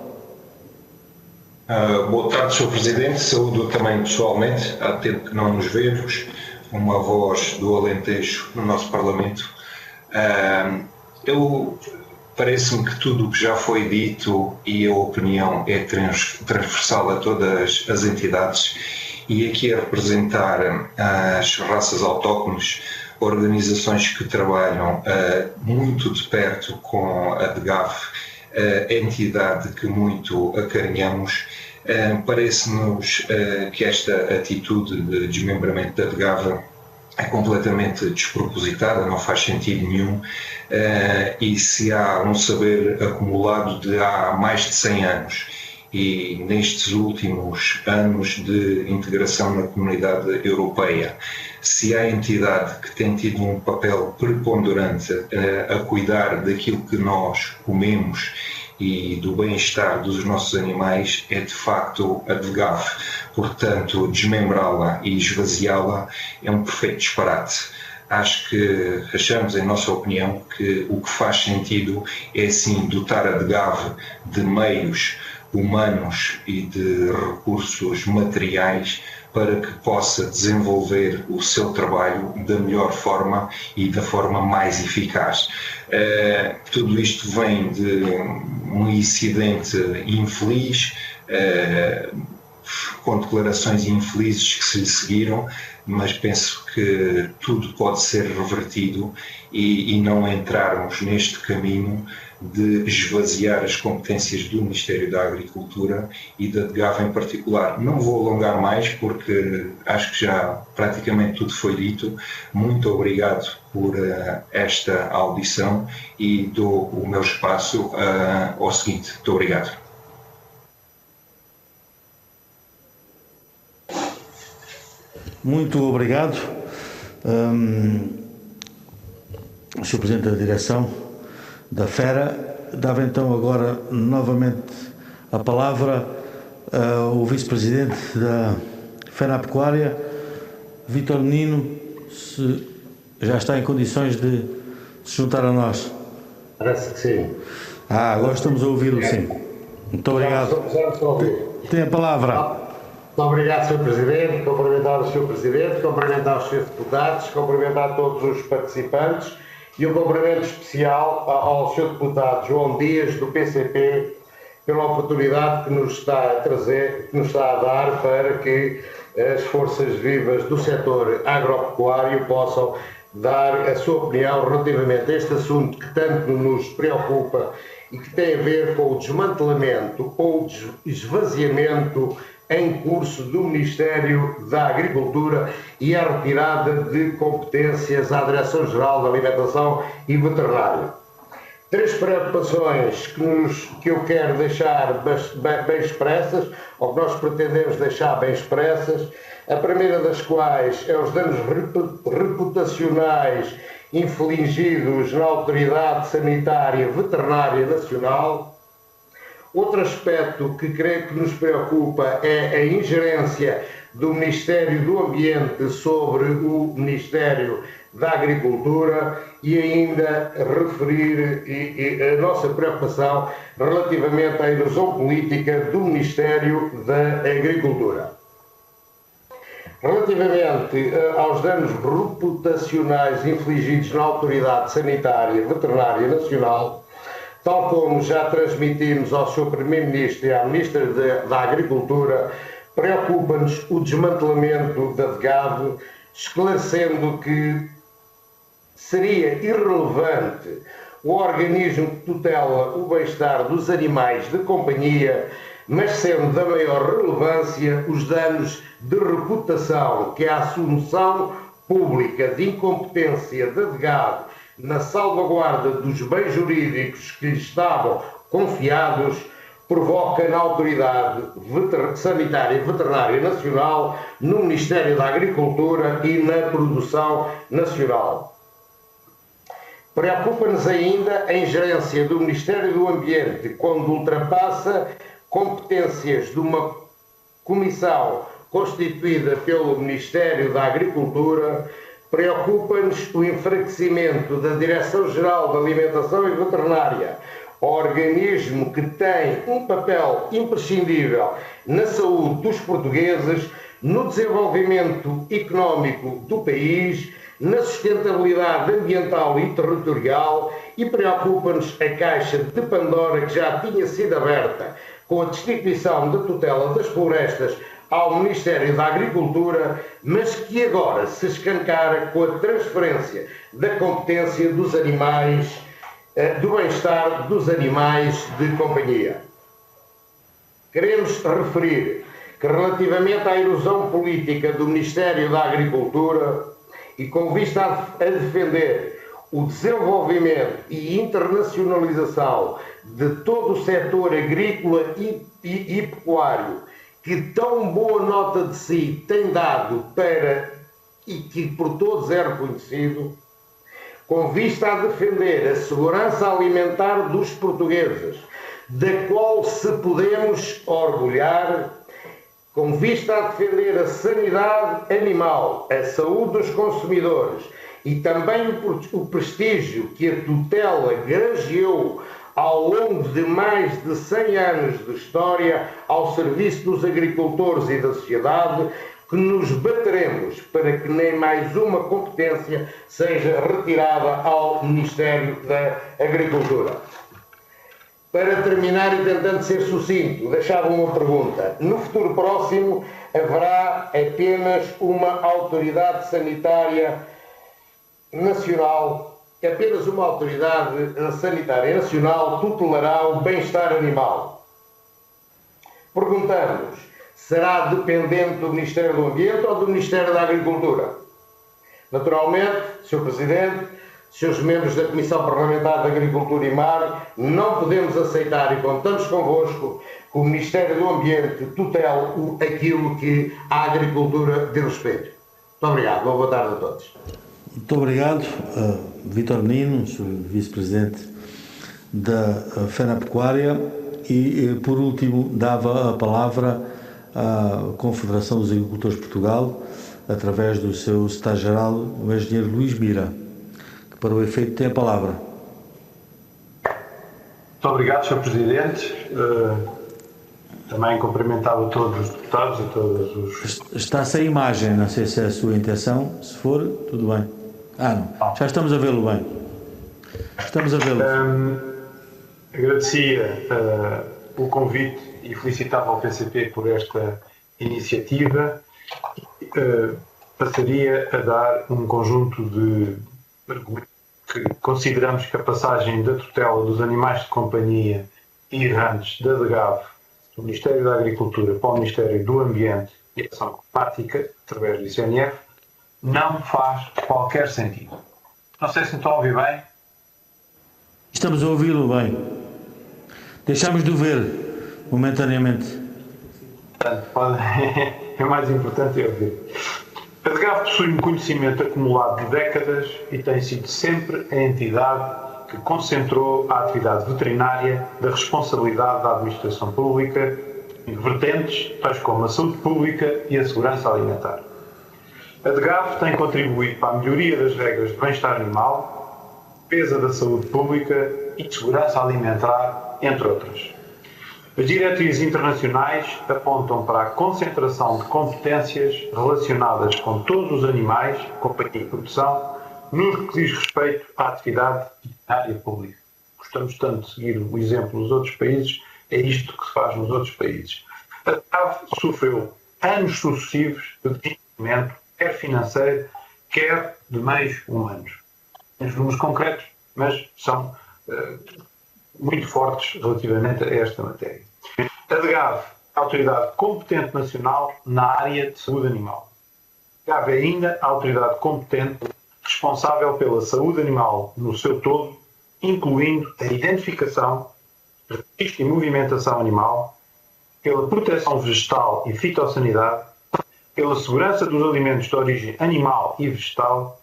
Boa tarde, Sr. Presidente. Saúdo também pessoalmente, há tempo que não nos vemos, uma voz do Alentejo no nosso Parlamento. Parece-me que tudo o que já foi dito e a opinião é transversal a todas as entidades, e aqui a representar as raças autóctones, organizações que trabalham muito de perto com a DGAV, a entidade que muito acarinhamos. Parece-nos que esta atitude de desmembramento da DGAV é completamente despropositada, não faz sentido nenhum, e se há um saber acumulado de há mais de 100 anos, e nestes últimos anos de integração na comunidade europeia, se há entidade que tem tido um papel preponderante a cuidar daquilo que nós comemos e do bem-estar dos nossos animais, é de facto a DGAV. Portanto, desmembrá-la e esvaziá-la é um perfeito disparate. Achamos, em nossa opinião, que o que faz sentido é sim dotar a DGAV de meios humanos e de recursos materiais para que possa desenvolver o seu trabalho da melhor forma e da forma mais eficaz. Tudo isto vem de um incidente infeliz, com declarações infelizes que se lhe seguiram, mas penso que tudo pode ser revertido e não entrarmos neste caminho de esvaziar as competências do Ministério da Agricultura e da DGAV em particular. Não vou alongar mais porque acho que já praticamente tudo foi dito. Muito obrigado por esta audição e dou o meu espaço ao seguinte. Muito obrigado. Muito obrigado, Sr. Presidente da Direção da FERA. Dava então agora novamente a palavra ao Vice-Presidente da FERA Pecuária, Vítor Menino, se já está em condições de se juntar a nós. Parece que sim. Agora estamos a ouvi-lo, sim. Muito obrigado. Tem a palavra. Muito obrigado, Sr. Presidente. Cumprimentar o Sr. Presidente, cumprimentar os Srs. Deputados, cumprimentar todos os participantes e um cumprimento especial ao Sr. Deputado João Dias, do PCP, pela oportunidade que nos está a trazer, que nos está a dar para que as forças vivas do setor agropecuário possam dar a sua opinião relativamente a este assunto que tanto nos preocupa e que tem a ver com o desmantelamento ou esvaziamento em curso do Ministério da Agricultura e a retirada de competências à Direção-Geral da Alimentação e Veterinária. 3 preocupações que eu quero deixar bem expressas, ou que nós pretendemos deixar bem expressas. A primeira das quais é os danos reputacionais infligidos na Autoridade Sanitária Veterinária Nacional. Outro aspecto que creio que nos preocupa é a ingerência do Ministério do Ambiente sobre o Ministério da Agricultura e ainda referir a nossa preocupação relativamente à erosão política do Ministério da Agricultura. Relativamente aos danos reputacionais infligidos na Autoridade Sanitária Veterinária Nacional, tal como já transmitimos ao Sr. Primeiro-Ministro e à Ministra da Agricultura, preocupa-nos o desmantelamento da DGAV, esclarecendo que seria irrelevante o organismo que tutela o bem-estar dos animais de companhia, mas sendo da maior relevância os danos de reputação que a assunção pública de incompetência da DGAV na salvaguarda dos bens jurídicos que lhe estavam confiados provoca na Autoridade Sanitária e Veterinária Nacional, no Ministério da Agricultura e na Produção Nacional. Preocupa-nos ainda a ingerência do Ministério do Ambiente quando ultrapassa competências de uma comissão constituída pelo Ministério da Agricultura. Preocupa-nos o enfraquecimento da Direção-Geral da Alimentação e Veterinária, organismo que tem um papel imprescindível na saúde dos portugueses, no desenvolvimento económico do país, na sustentabilidade ambiental e territorial, e preocupa-nos a caixa de Pandora que já tinha sido aberta com a destituição da tutela das florestas ao Ministério da Agricultura, mas que agora se escancara com a transferência da competência dos animais, do bem-estar dos animais de companhia. Queremos referir que, relativamente à erosão política do Ministério da Agricultura e com vista a defender o desenvolvimento e internacionalização de todo o setor agrícola e pecuário, que tão boa nota de si tem dado e que por todos é reconhecido, com vista a defender a segurança alimentar dos portugueses, da qual se podemos orgulhar, com vista a defender a sanidade animal, a saúde dos consumidores e também o prestígio que a tutela granjeou ao longo de mais de 100 anos de história ao serviço dos agricultores e da sociedade, que nos bateremos para que nem mais uma competência seja retirada ao Ministério da Agricultura. Para terminar e tentando ser sucinto, deixava uma pergunta. No futuro próximo haverá apenas uma autoridade sanitária nacional, apenas uma autoridade sanitária nacional tutelará o bem-estar animal. Perguntamos, será dependente do Ministério do Ambiente ou do Ministério da Agricultura? Naturalmente, Sr. Presidente, Srs. membros da Comissão Parlamentar de Agricultura e Mar, não podemos aceitar e contamos convosco que o Ministério do Ambiente tutele aquilo que a agricultura diz respeito. Muito obrigado. Boa tarde a todos. Muito obrigado, Vítor Nino, Sr. Vice-Presidente da FENAPecuária, e por último dava a palavra à Confederação dos Agricultores de Portugal, através do seu secretário-geral, o engenheiro Luís Mira, que para o efeito tem a palavra. Muito obrigado, Sr. Presidente. Também cumprimentava todos os deputados e todos os... Está sem imagem, não sei se é a sua intenção. Se for, tudo bem. Não. Já estamos a vê-lo bem. Estamos a vê-lo. Agradecia o convite e felicitava o PCP por esta iniciativa. Passaria a dar um conjunto de argumentos que consideramos que a passagem da tutela dos animais de companhia e errantes da DGAV, do Ministério da Agricultura, para o Ministério do Ambiente e Ação Climática, através do ICNF, não faz qualquer sentido. Não sei se me estão a ouvir bem. Estamos a ouvi-lo bem. Deixamos de o ver momentaneamente. Portanto, é mais importante ouvir. A DGAV possui um conhecimento acumulado de décadas e tem sido sempre a entidade que concentrou a atividade veterinária da responsabilidade da administração pública em vertentes tais como a saúde pública e a segurança alimentar. A DGAV tem contribuído para a melhoria das regras de bem-estar animal, defesa da saúde pública e de segurança alimentar, entre outras. As diretrizes internacionais apontam para a concentração de competências relacionadas com todos os animais, companhia e produção, no que diz respeito à atividade veterinária pública. Gostamos tanto de seguir o exemplo dos outros países, é isto que se faz nos outros países. A DGAV sofreu anos sucessivos de desenvolvimento, quer financeiro, quer de meios humanos. Temos números concretos, mas são muito fortes relativamente a esta matéria. A DGAV é a autoridade competente nacional na área de saúde animal. A DGAV é ainda a autoridade competente responsável pela saúde animal no seu todo, incluindo a identificação, registro e movimentação animal, pela proteção vegetal e fitossanidade, pela segurança dos alimentos de origem animal e vegetal,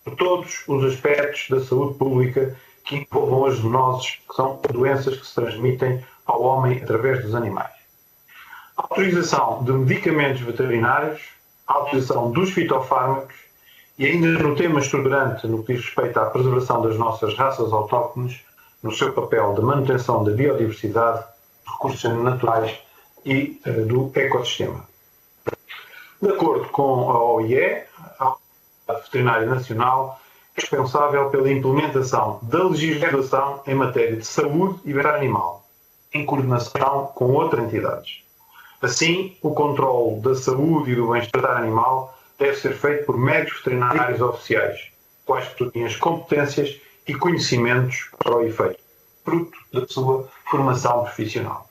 por todos os aspectos da saúde pública que envolvam as zoonoses, que são doenças que se transmitem ao homem através dos animais. Autorização de medicamentos veterinários, autorização dos fitofármacos e ainda no tema estruturante no que diz respeito à preservação das nossas raças autóctones, no seu papel de manutenção da biodiversidade, recursos naturais e do ecossistema. De acordo com a OIE, a Veterinária Nacional é responsável pela implementação da legislação em matéria de saúde e bem-estar animal, em coordenação com outras entidades. Assim, o controle da saúde e do bem-estar animal deve ser feito por médicos veterinários oficiais, quais têm as competências e conhecimentos para o efeito, fruto da sua formação profissional.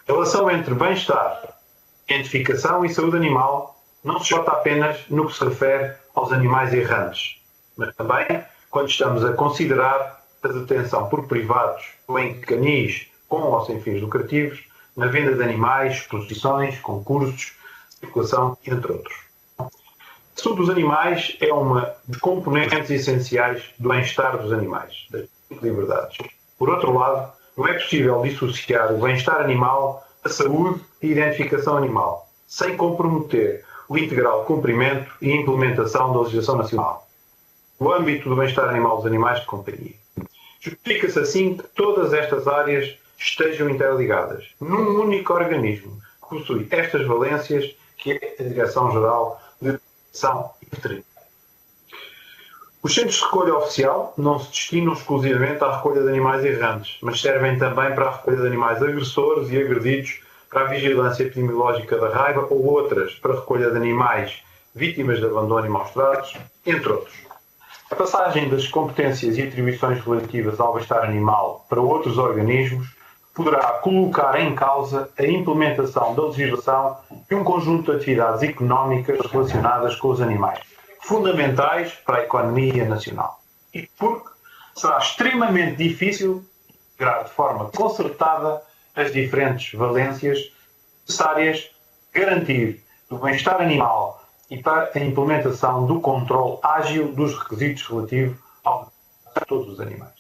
A relação entre bem-estar, identificação e saúde animal não se esgota apenas no que se refere aos animais errantes, mas também quando estamos a considerar a detenção por privados ou em canis com ou sem fins lucrativos, na venda de animais, exposições, concursos, circulação, entre outros. A saúde dos animais é uma dos componentes essenciais do bem-estar dos animais, das liberdades. Por outro lado, não é possível dissociar o bem-estar animal da saúde e identificação animal, sem comprometer o integral cumprimento e implementação da legislação nacional, no âmbito do bem-estar animal dos animais de companhia. Justifica-se assim que todas estas áreas estejam interligadas num único organismo que possui estas valências, que é a Direção-Geral de Nutrição e Veterinária. Os centros de recolha oficial não se destinam exclusivamente à recolha de animais errantes, mas servem também para a recolha de animais agressores e agredidos, para a vigilância epidemiológica da raiva ou outras, para a recolha de animais vítimas de abandono e maus tratos, entre outros. A passagem das competências e atribuições relativas ao bem-estar animal para outros organismos poderá colocar em causa a implementação da legislação e um conjunto de atividades económicas relacionadas com os animais, fundamentais para a economia nacional. E porque será extremamente difícil integrar de forma concertada as diferentes valências necessárias para garantir o bem-estar animal e para a implementação do controle ágil dos requisitos relativos a todos os animais.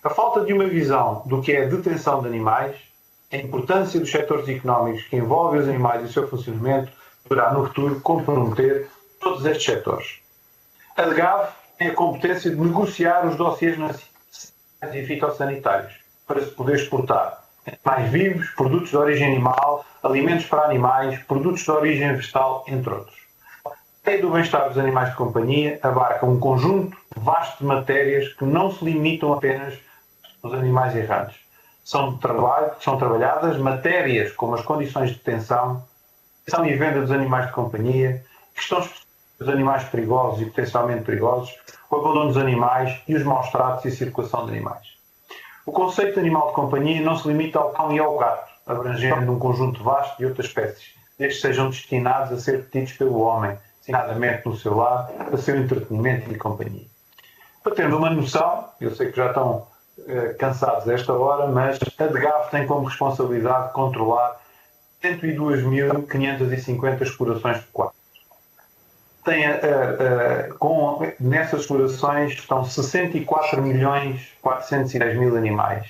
A falta de uma visão do que é a detenção de animais, a importância dos setores económicos que envolvem os animais e o seu funcionamento, poderá no futuro comprometer todos estes setores. A DGAV tem a competência de negociar os dossiês nacionais e fitossanitários para se poder exportar animais vivos, produtos de origem animal, alimentos para animais, produtos de origem vegetal, entre outros. A lei do bem-estar dos animais de companhia abarca um conjunto vasto de matérias que não se limitam apenas aos animais errantes. São trabalhadas matérias como as condições de detenção e venda dos animais de companhia, questões dos animais perigosos e potencialmente perigosos, o abandono dos animais e os maus tratos e circulação de animais. O conceito de animal de companhia não se limita ao cão e ao gato, abrangendo um conjunto vasto de outras espécies, desde que sejam destinados a ser detidos pelo homem, designadamente no seu lar, para seu entretenimento e companhia. Para termos uma noção, eu sei que já estão cansados a esta hora, mas a DGAV tem como responsabilidade controlar 102.550 explorações pecuárias. Nessas explorações estão 64.410.000 animais.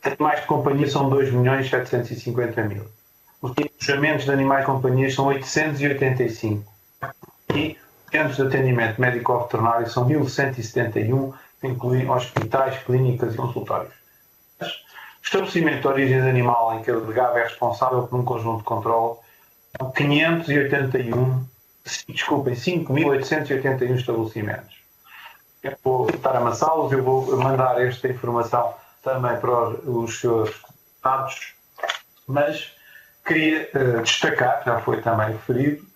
Animais de companhia são 2.750.000. Os alojamentos de animais de companhia são 885. E centros de atendimento médico-veterinário são 1.171, incluindo hospitais, clínicas e consultórios. O estabelecimento de origem animal em que a DGAV é responsável por um conjunto de controle são 5.881 estabelecimentos. Eu vou estar a amassá-los, eu vou mandar esta informação também para os seus dados, mas queria destacar, já foi também referido,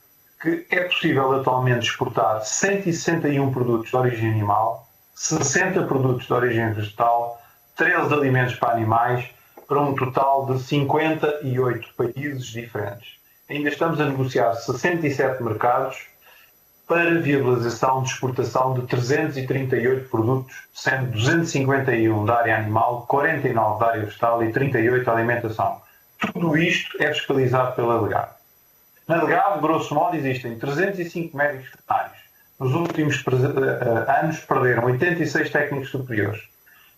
que é possível atualmente exportar 161 produtos de origem animal, 60 produtos de origem vegetal, 13 alimentos para animais, para um total de 58 países diferentes. Ainda estamos a negociar 67 mercados, para viabilização de exportação de 338 produtos, sendo 251 da área animal, 49 da área vegetal e 38 da alimentação. Tudo isto é fiscalizado pela DGAV. Na DGAV, grosso modo, existem 305 médicos veterinários. Nos últimos anos perderam 86 técnicos superiores.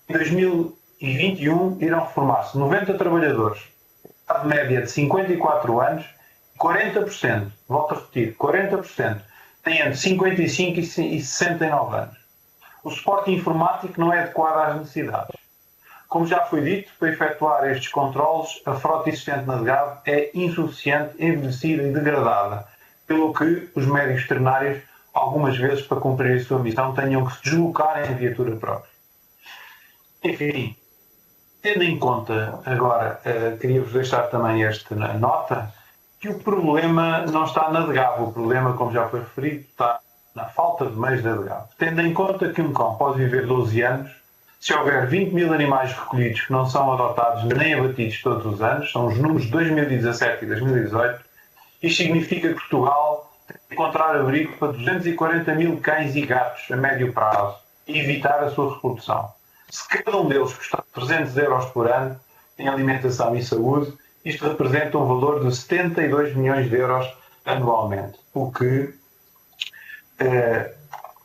Em 2021 irão formar-se 90 trabalhadores, a média de 54 anos, 40%, volto a repetir, 40%, têm entre 55 e 69 anos. O suporte informático não é adequado às necessidades. Como já foi dito, para efetuar estes controlos, a frota existente na DGAV é insuficiente, envelhecida e degradada, pelo que os médicos veterinários, algumas vezes, para cumprir a sua missão, tenham que se deslocar em viatura própria. Enfim, tendo em conta, agora, queria-vos deixar também esta nota, que o problema não está na DGAV. O problema, como já foi referido, está na falta de meios da DGAV. Tendo em conta que um cão pode viver 12 anos, se houver 20 mil animais recolhidos que não são adotados nem abatidos todos os anos, são os números de 2017 e 2018, isto significa que Portugal tem que encontrar abrigo para 240 mil cães e gatos a médio prazo e evitar a sua reprodução. Se cada um deles custar 300 euros por ano em alimentação e saúde, isto representa um valor de 72 milhões de euros anualmente, o que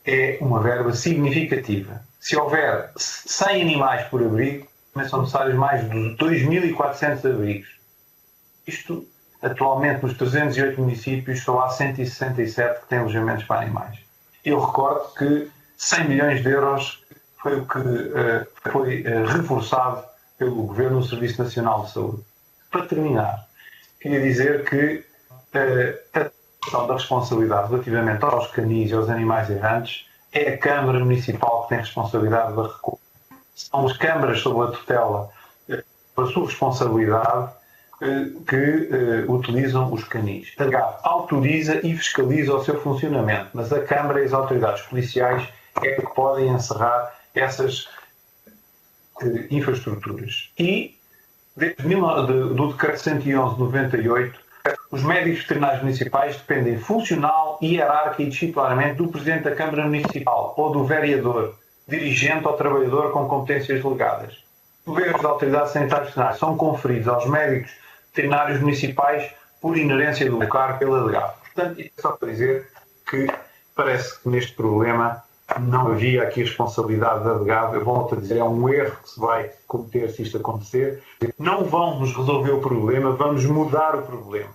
é uma verba significativa. Se houver 100 animais por abrigo, também são necessários mais de 2.400 abrigos. Isto, atualmente, nos 308 municípios, só há 167 que têm alojamentos para animais. Eu recordo que 100 milhões de euros foi o que foi reforçado pelo Governo no Serviço Nacional de Saúde. Para terminar, queria dizer que a questão da responsabilidade relativamente aos canis e aos animais errantes é a Câmara Municipal que tem responsabilidade da recolha. São as câmaras sob a tutela, a sua responsabilidade, que utilizam os canis. A DGAV autoriza e fiscaliza o seu funcionamento, mas a Câmara e as autoridades policiais é que podem encerrar essas infraestruturas. E, do Decreto 111/98, os médicos veterinários municipais dependem funcional, hierárquica e disciplinarmente do Presidente da Câmara Municipal ou do vereador, dirigente ou trabalhador com competências delegadas. Os poderes da autoridade sanitária veterinária são conferidos aos médicos veterinários municipais por inerência do cargo pela DGAV. Portanto, isto é só para dizer que parece que neste problema não havia aqui responsabilidade da DGAV. Eu volto a dizer, é um erro que se vai cometer se isto acontecer. Não vamos resolver o problema, vamos mudar o problema.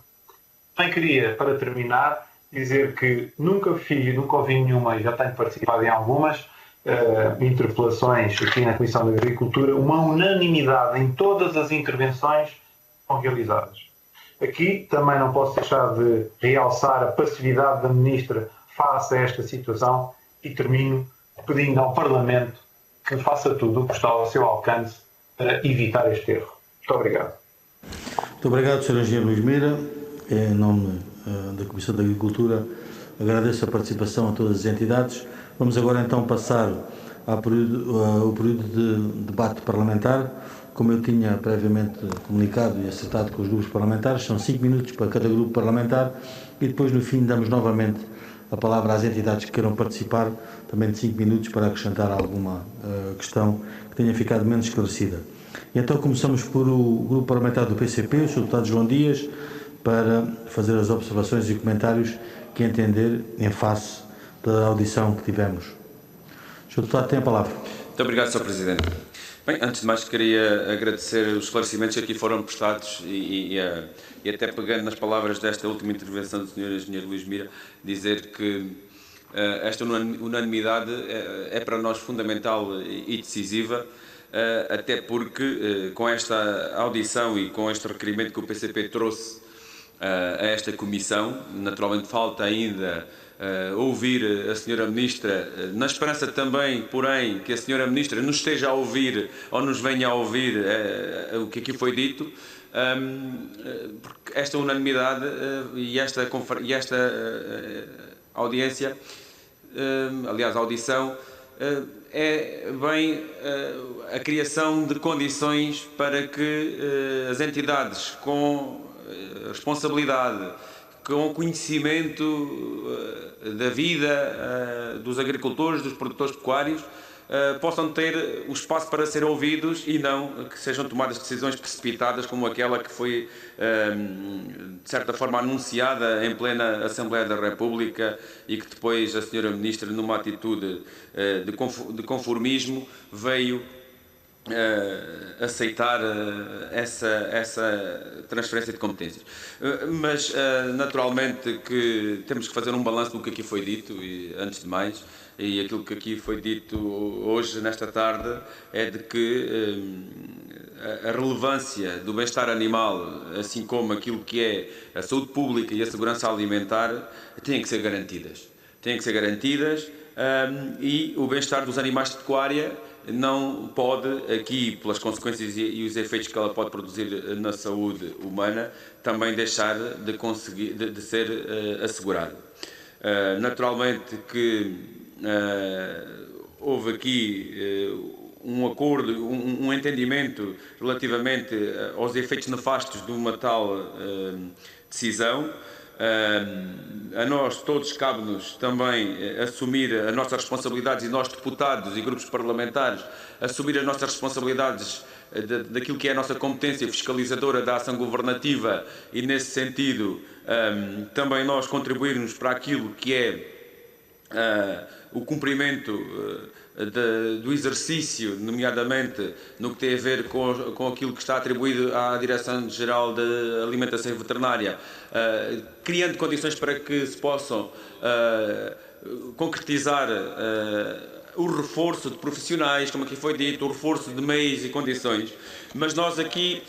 Também queria, para terminar, dizer que nunca ouvi nenhuma, e já tenho participado em algumas interpelações aqui na Comissão de Agricultura, uma unanimidade em todas as intervenções que são realizadas. Aqui também não posso deixar de realçar a passividade da Ministra face a esta situação e termino pedindo ao Parlamento que faça tudo o que está ao seu alcance para evitar este erro. Muito obrigado. Muito obrigado, Sr. Engenheiro Luís Mira. Em nome da Comissão de Agricultura, agradeço a participação a todas as entidades. Vamos agora então passar ao período de debate parlamentar. Como eu tinha previamente comunicado e acertado com os grupos parlamentares, são 5 minutos para cada grupo parlamentar e depois no fim damos novamente a palavra às entidades que queiram participar, também de 5 minutos para acrescentar alguma questão que tenha ficado menos esclarecida. E então começamos por o grupo parlamentar do PCP, o Sr. Deputado João Dias, para fazer as observações e comentários que entender em face da audição que tivemos. Sr. Deputado, tem a palavra. Muito obrigado, Sr. Presidente. Bem, antes de mais queria agradecer os esclarecimentos que aqui foram prestados e até pegando nas palavras desta última intervenção do Sr. Engenheiro Luís Mira, dizer que esta unanimidade é para nós fundamental e decisiva, até porque com esta audição e com este requerimento que o PCP trouxe a esta comissão, naturalmente falta ainda ouvir a Sra. Ministra, na esperança também, porém, que a Sra. Ministra nos esteja a ouvir ou nos venha a ouvir o que aqui foi dito, porque esta unanimidade e esta audiência, aliás, a audição, é bem a criação de condições para que as entidades com responsabilidade, com conhecimento da vida dos agricultores, dos produtores pecuários, possam ter o espaço para ser ouvidos e não que sejam tomadas decisões precipitadas como aquela que foi, de certa forma, anunciada em plena Assembleia da República e que depois a Sra. Ministra, numa atitude de conformismo, veio aceitar essa transferência de competências. Mas, naturalmente, que temos que fazer um balanço do que aqui foi dito, e, antes de mais, e aquilo que aqui foi dito hoje, nesta tarde, é de que a relevância do bem-estar animal, assim como aquilo que é a saúde pública e a segurança alimentar, têm que ser garantidas. Têm que ser garantidas e o bem-estar dos animais de pecuária não pode, aqui, pelas consequências e os efeitos que ela pode produzir na saúde humana, também deixar de ser assegurado. Naturalmente que houve aqui um acordo, um entendimento relativamente aos efeitos nefastos de uma tal decisão. A nós todos cabe-nos também assumir as nossas responsabilidades, e nós, deputados e grupos parlamentares, assumir as nossas responsabilidades daquilo que é a nossa competência fiscalizadora da ação governativa, e nesse sentido também nós contribuirmos para aquilo que é o cumprimento do exercício, nomeadamente no que tem a ver com aquilo que está atribuído à Direção-Geral de Alimentação e Veterinária, criando condições para que se possam concretizar o reforço de profissionais, como aqui foi dito, o reforço de meios e condições. Mas nós aqui,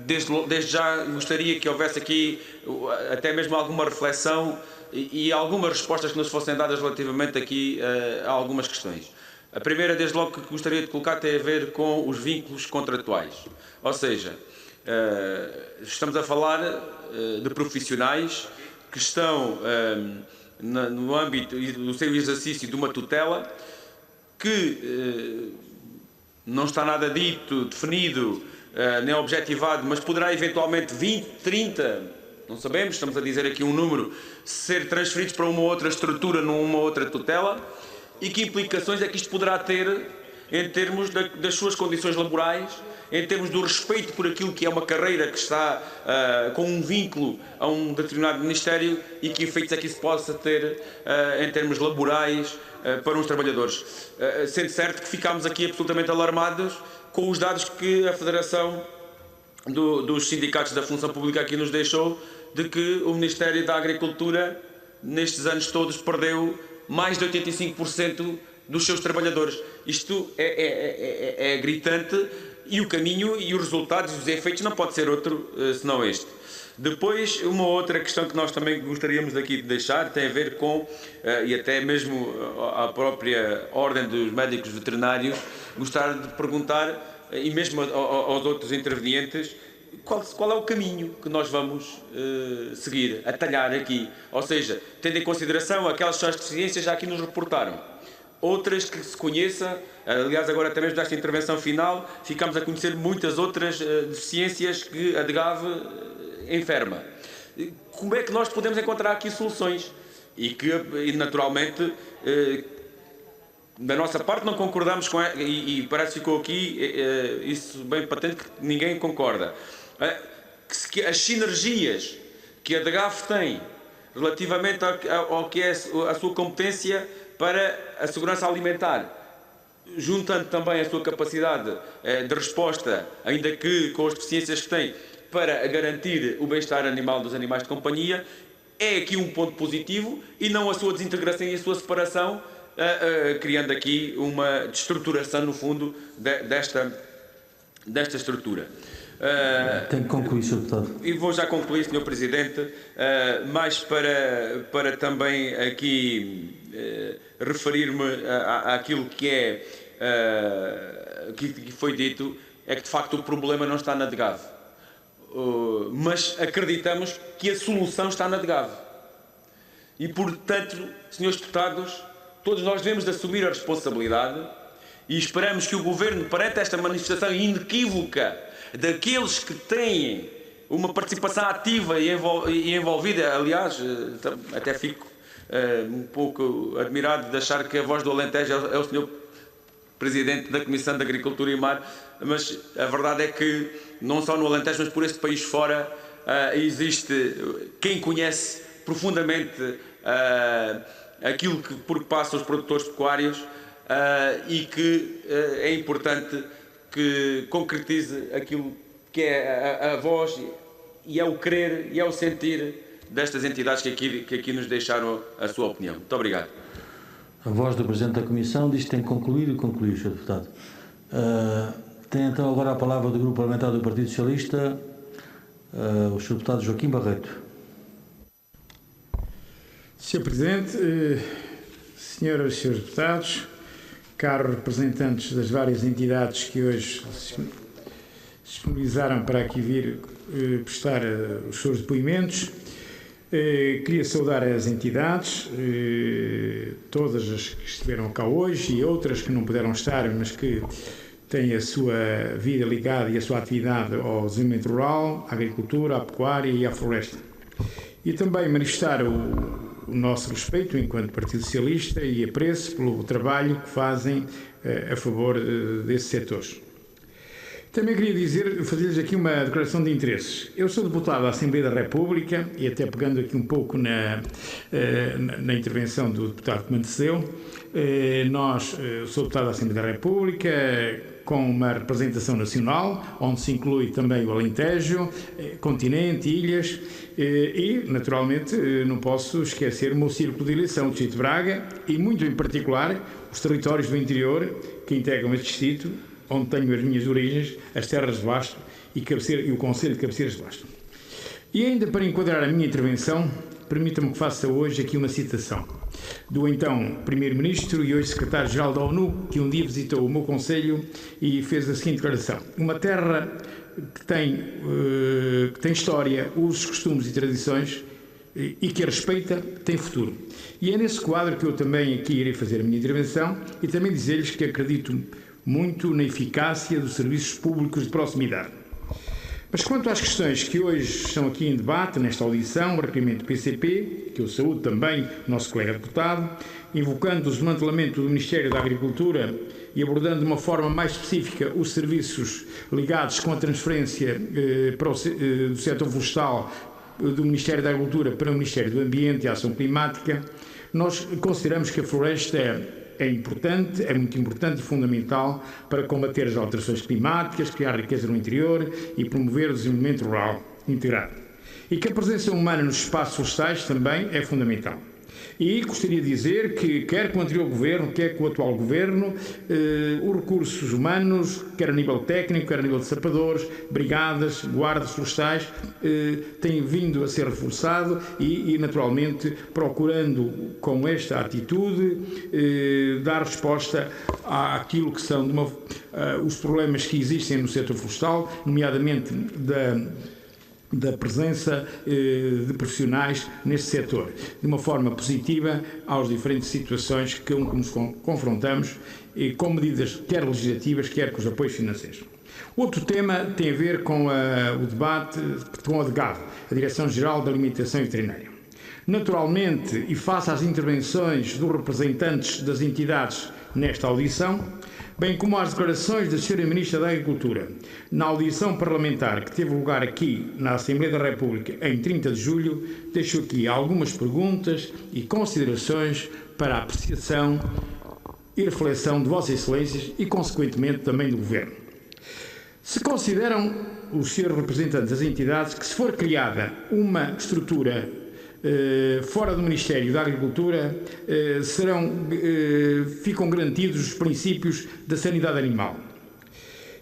desde já, gostaria que houvesse aqui até mesmo alguma reflexão e algumas respostas que nos fossem dadas relativamente aqui a algumas questões. A primeira, desde logo, que gostaria de colocar tem a ver com os vínculos contratuais. Ou seja, estamos a falar de profissionais que estão no âmbito do seu exercício de uma tutela que não está nada dito, definido, nem objetivado, mas poderá eventualmente 20, 30... não sabemos, estamos a dizer aqui um número, ser transferidos para uma outra estrutura, numa outra tutela, e que implicações é que isto poderá ter em termos das suas condições laborais, em termos do respeito por aquilo que é uma carreira que está com um vínculo a um determinado ministério, e que efeitos é que isso possa ter em termos laborais para os trabalhadores. Sendo certo que ficámos aqui absolutamente alarmados com os dados que a Federação dos Sindicatos da Função Pública aqui nos deixou, de que o Ministério da Agricultura, nestes anos todos, perdeu mais de 85% dos seus trabalhadores. Isto é gritante, e o caminho e os resultados e os efeitos não pode ser outro senão este. Depois, uma outra questão que nós também gostaríamos daqui de deixar tem a ver com, e até mesmo a própria Ordem dos Médicos Veterinários, gostar de perguntar, e mesmo aos outros intervenientes, qual é o caminho que nós vamos seguir, atalhar aqui. Ou seja, tendo em consideração aquelas que são as deficiências já aqui nos reportaram, outras que se conheça, aliás agora até mesmo desta intervenção final, ficamos a conhecer muitas outras deficiências que a DGAV enferma. Como é que nós podemos encontrar aqui soluções? E naturalmente, da nossa parte não concordamos com, e parece que ficou aqui isso bem patente, que ninguém concorda, que as sinergias que a DGAV tem relativamente ao que é a sua competência para a segurança alimentar, juntando também a sua capacidade de resposta, ainda que com as deficiências que tem, para garantir o bem-estar animal dos animais de companhia, é aqui um ponto positivo, e não a sua desintegração e a sua separação, criando aqui uma destruturação, no fundo, desta estrutura. Tenho que concluir, Sr. Deputado. E vou já concluir, Sr. Presidente, mais para também aqui referir-me àquilo que foi dito, é que de facto o problema não está na DGAV, mas acreditamos que a solução está na DGAV. E portanto, senhores deputados, todos nós devemos de assumir a responsabilidade, e esperamos que o Governo, perante esta manifestação inequívoca daqueles que têm uma participação ativa e envolvida. Aliás, até fico um pouco admirado de achar que a voz do Alentejo é o senhor Presidente da Comissão de Agricultura e Mar, mas a verdade é que não só no Alentejo, mas por este país fora, existe quem conhece profundamente aquilo por que passam os produtores pecuários e que é importante que concretize aquilo que é a voz e é o querer e é o sentir destas entidades que aqui nos deixaram a sua opinião. Muito obrigado. A voz do Presidente da Comissão diz que tem que concluir e concluir, Sr. Deputado. Tem então agora a palavra do Grupo Parlamentar do Partido Socialista, o Sr. Deputado Joaquim Barreto. Sr. Presidente, senhoras e senhores deputados, caros representantes das várias entidades que hoje se disponibilizaram para aqui vir prestar os seus depoimentos, queria saudar as entidades, todas as que estiveram cá hoje e outras que não puderam estar, mas que têm a sua vida ligada e a sua atividade ao desenvolvimento rural, à agricultura, à pecuária e à floresta. E também manifestar o nosso respeito enquanto Partido Socialista e apreço pelo trabalho que fazem a favor desses setores. Também queria fazer-lhes aqui uma declaração de interesses. Eu sou deputado da Assembleia da República e até pegando aqui um pouco na intervenção do deputado que me antecedeu, sou deputado da Assembleia da República com uma representação nacional, onde se inclui também o Alentejo, continente, ilhas e, naturalmente, não posso esquecer o meu círculo de eleição, o Distrito de Braga e, muito em particular, os territórios do interior que integram este distrito, onde tenho as minhas origens, as terras de Basto e o Conselho de Cabeceiras de Basto. E ainda para enquadrar a minha intervenção, permita-me que faça hoje aqui uma citação do então Primeiro-Ministro e hoje Secretário-Geral da ONU, que um dia visitou o meu Conselho e fez a seguinte declaração: uma terra que tem história, usos, costumes e tradições e que a respeita, tem futuro. E é nesse quadro que eu também aqui irei fazer a minha intervenção e também dizer-lhes que acredito muito na eficácia dos serviços públicos de proximidade. Mas quanto às questões que hoje estão aqui em debate, nesta audição, o requerimento do PCP, que eu saúdo também o nosso colega deputado, invocando o desmantelamento do Ministério da Agricultura e abordando de uma forma mais específica os serviços ligados com a transferência do setor florestal do Ministério da Agricultura para o Ministério do Ambiente e Ação Climática, nós consideramos que a floresta é importante, é muito importante e fundamental para combater as alterações climáticas, criar riqueza no interior e promover o desenvolvimento rural integrado. E que a presença humana nos espaços florestais também é fundamental. E gostaria de dizer que, quer com o anterior governo, quer com o atual governo, os recursos humanos, quer a nível técnico, quer a nível de sapadores, brigadas, guardas florestais, têm vindo a ser reforçado e naturalmente, procurando com esta atitude dar resposta àquilo que são os problemas que existem no setor florestal, nomeadamente da presença de profissionais neste setor, de uma forma positiva às diferentes situações que nos confrontamos, com medidas quer legislativas, quer com os apoios financeiros. Outro tema tem a ver com o debate com a DGAV, a Direção-Geral da Alimentação e Veterinária. Naturalmente, e face às intervenções dos representantes das entidades nesta audição, bem como às declarações da Sra. Ministra da Agricultura na audição parlamentar que teve lugar aqui na Assembleia da República em 30 de julho, deixo aqui algumas perguntas e considerações para a apreciação e reflexão de Vossas Excelências e, consequentemente, também do Governo. Se consideram os senhores representantes das entidades que, se for criada uma estrutura fora do Ministério da Agricultura, ficam garantidos os princípios da sanidade animal.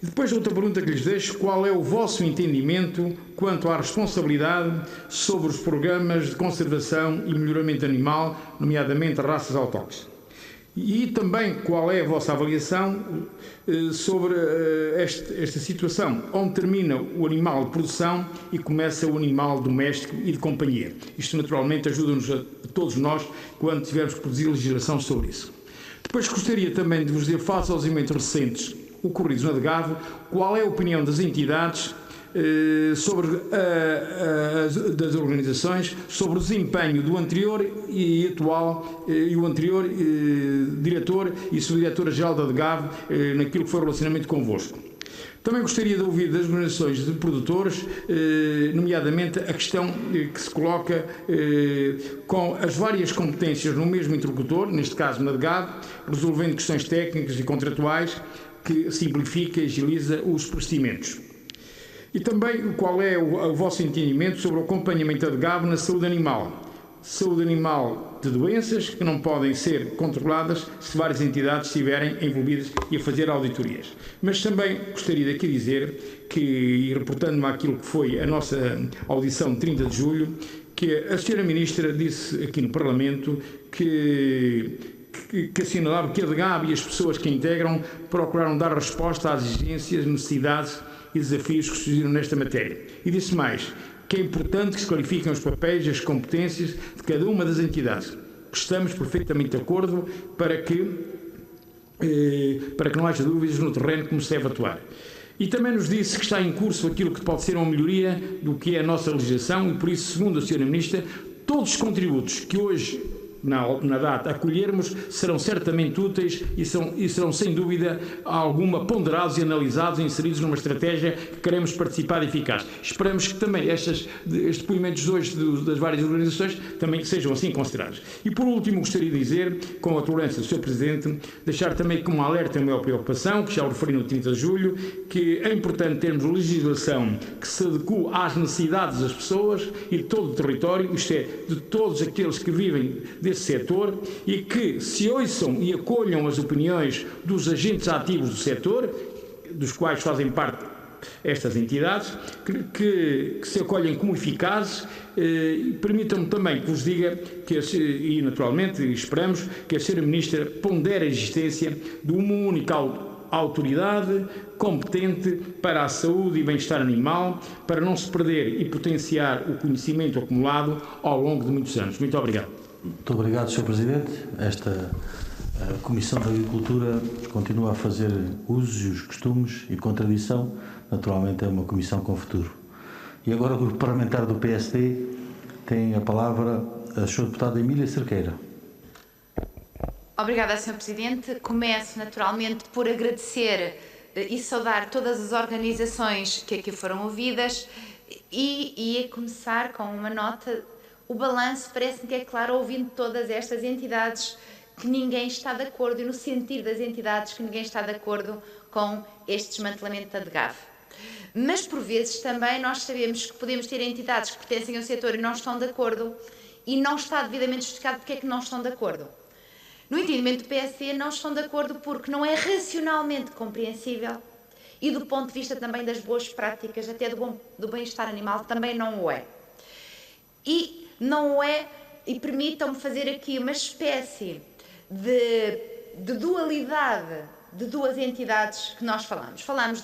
E depois, outra pergunta que lhes deixo: qual é o vosso entendimento quanto à responsabilidade sobre os programas de conservação e melhoramento animal, nomeadamente raças autóctones? E também qual é a vossa avaliação sobre esta situação, onde termina o animal de produção e começa o animal doméstico e de companhia. Isto naturalmente ajuda-nos a todos nós quando tivermos que produzir legislação sobre isso. Depois gostaria também de vos dizer, face aos eventos recentes ocorridos na DGAV, qual é a opinião das entidades das organizações sobre o desempenho do anterior e atual e o anterior diretor e subdiretora-geral da DGAV naquilo que foi o relacionamento convosco. Também gostaria de ouvir das organizações de produtores, nomeadamente a questão que se coloca com as várias competências no mesmo interlocutor, neste caso na DGAV, resolvendo questões técnicas e contratuais, que simplifica e agiliza os procedimentos. E também qual é o vosso entendimento sobre o acompanhamento da DGAV na saúde animal. Saúde animal de doenças que não podem ser controladas se várias entidades estiverem envolvidas e a fazer auditorias. Mas também gostaria de aqui dizer que, e reportando-me àquilo que foi a nossa audição de 30 de julho, que a Sra. Ministra disse aqui no Parlamento que assinalava que a DGAV e as pessoas que a integram procuraram dar resposta às exigências, necessidades e desafios que surgiram nesta matéria. E disse mais, que é importante que se clarifiquem os papéis e as competências de cada uma das entidades. Estamos perfeitamente de acordo para que não haja dúvidas no terreno como se deve atuar. E também nos disse que está em curso aquilo que pode ser uma melhoria do que é a nossa legislação e, por isso, segundo a Sra. Ministra, todos os contributos que hoje, na data, acolhermos, serão certamente úteis e serão, sem dúvida alguma, ponderados e analisados e inseridos numa estratégia que queremos participar eficaz. Esperamos que também estes depoimentos hoje das várias organizações também sejam assim considerados. E, por último, gostaria de dizer, com a tolerância do Sr. Presidente, deixar também como alerta a minha preocupação, que já o referi no 30 de julho, que é importante termos legislação que se adeque às necessidades das pessoas e de todo o território, isto é, de todos aqueles que vivem desse setor, e que se ouçam e acolham as opiniões dos agentes ativos do setor, dos quais fazem parte estas entidades, que se acolhem como eficazes. Permitam-me também que vos diga, e naturalmente esperamos, que a Sra. Ministra pondere a existência de uma única autoridade competente para a saúde e bem-estar animal, para não se perder e potenciar o conhecimento acumulado ao longo de muitos anos. Muito obrigado. Muito obrigado, Sr. Presidente. Esta Comissão da Agricultura continua a fazer usos e os costumes e contradição. Naturalmente é uma comissão com futuro. E agora o Grupo Parlamentar do PSD tem a palavra a Sra. Deputada Emília Cerqueira. Obrigada, Sr. Presidente. Começo naturalmente por agradecer e saudar todas as organizações que aqui foram ouvidas e a começar com uma nota. O balanço parece-me que é claro, ouvindo todas estas entidades, que ninguém está de acordo, e no sentido das entidades, que ninguém está de acordo com este desmantelamento da DGAV. Mas, por vezes, também nós sabemos que podemos ter entidades que pertencem ao setor e não estão de acordo, e não está devidamente justificado porque é que não estão de acordo. No entendimento do PSD, não estão de acordo porque não é racionalmente compreensível, e do ponto de vista também das boas práticas, até do bem-estar animal, também não o é. E não é, e permitam-me fazer aqui uma espécie de dualidade de duas entidades que nós falamos. Falamos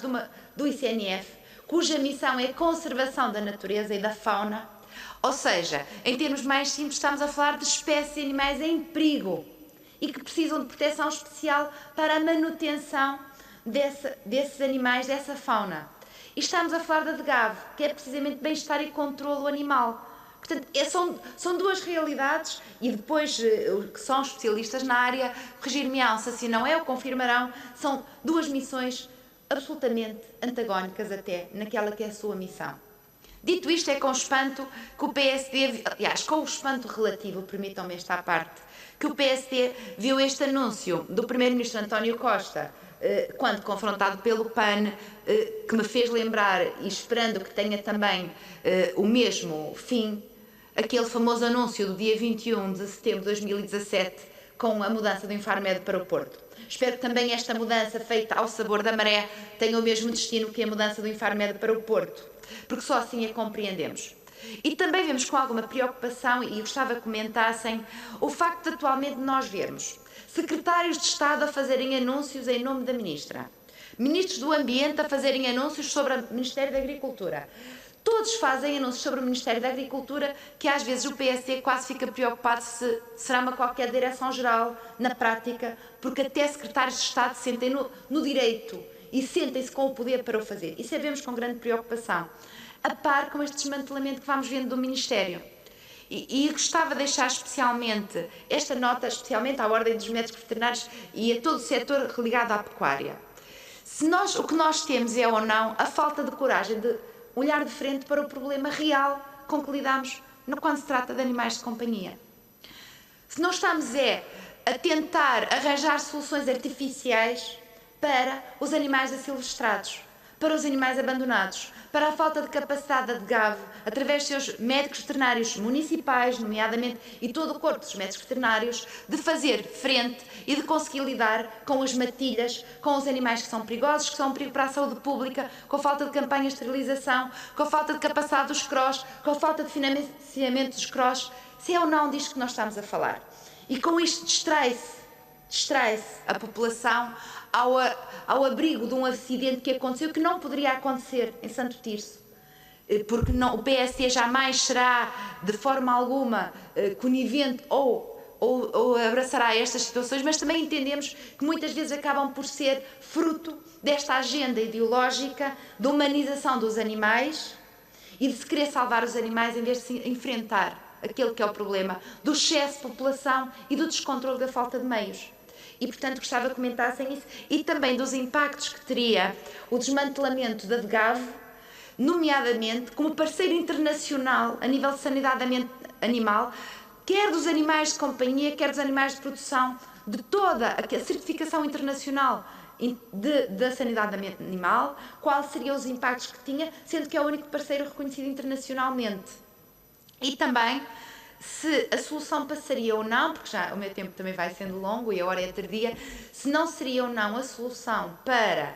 do ICNF, cuja missão é a conservação da natureza e da fauna, ou seja, em termos mais simples, estamos a falar de espécies de animais em perigo e que precisam de proteção especial para a manutenção desses animais, dessa fauna. E estamos a falar da DGAV, que é precisamente bem-estar e controlo animal. Portanto, são duas realidades, e depois, que são especialistas na área, corrigir-me-ão, se assim não é, ou confirmarão, são duas missões absolutamente antagónicas até naquela que é a sua missão. Dito isto, é com espanto que o PSD, aliás, com o espanto relativo, permitam-me esta parte, que o PSD viu este anúncio do Primeiro-Ministro António Costa, quando confrontado pelo PAN, que me fez lembrar, e esperando que tenha também o mesmo fim, aquele famoso anúncio do dia 21 de setembro de 2017, com a mudança do Infarmed para o Porto. Espero que também esta mudança, feita ao sabor da maré, tenha o mesmo destino que a mudança do Infarmed para o Porto, porque só assim a compreendemos. E também vemos com alguma preocupação, e gostava que comentassem, o facto de atualmente nós vermos secretários de Estado a fazerem anúncios em nome da Ministra, ministros do Ambiente a fazerem anúncios sobre o Ministério da Agricultura. Todos fazem anúncios sobre o Ministério da Agricultura, que às vezes o PSD quase fica preocupado se será uma qualquer direção-geral na prática, porque até secretários de Estado se sentem no direito e sentem-se com o poder para o fazer. E sabemos com grande preocupação, a par com este desmantelamento que vamos vendo do Ministério. E gostava de deixar especialmente esta nota, especialmente à Ordem dos Médicos Veterinários e a todo o setor ligado à pecuária. O que nós temos é ou não a falta de coragem de olhar de frente para o problema real com que lidamos quando se trata de animais de companhia. Se não estamos a tentar arranjar soluções artificiais para os animais asilvestrados, para os animais abandonados, para a falta de capacidade da DGAV, através dos seus médicos veterinários municipais, nomeadamente, e todo o corpo dos médicos veterinários, de fazer frente e de conseguir lidar com as matilhas, com os animais que são perigosos, que são um perigo para a saúde pública, com a falta de campanhas de esterilização, com a falta de capacidade dos CROs, com a falta de financiamento dos CROs. Se é ou não disto que nós estamos a falar. E com isto distrai-se a população ao abrigo de um acidente que aconteceu, que não poderia acontecer em Santo Tirso, porque não, o PSD jamais será de forma alguma conivente ou abraçará estas situações, mas também entendemos que muitas vezes acabam por ser fruto desta agenda ideológica de humanização dos animais e de se querer salvar os animais em vez de se enfrentar aquele que é o problema do excesso de população e do descontrole da falta de meios. E, portanto, gostava que comentassem isso e também dos impactos que teria o desmantelamento da DGAV, nomeadamente como parceiro internacional a nível de sanidade animal, quer dos animais de companhia, quer dos animais de produção, de toda a certificação internacional da sanidade animal, quais seriam os impactos que tinha, sendo que é o único parceiro reconhecido internacionalmente. E também se a solução passaria ou não, porque já o meu tempo também vai sendo longo e a hora é tardia, se não seria ou não a solução para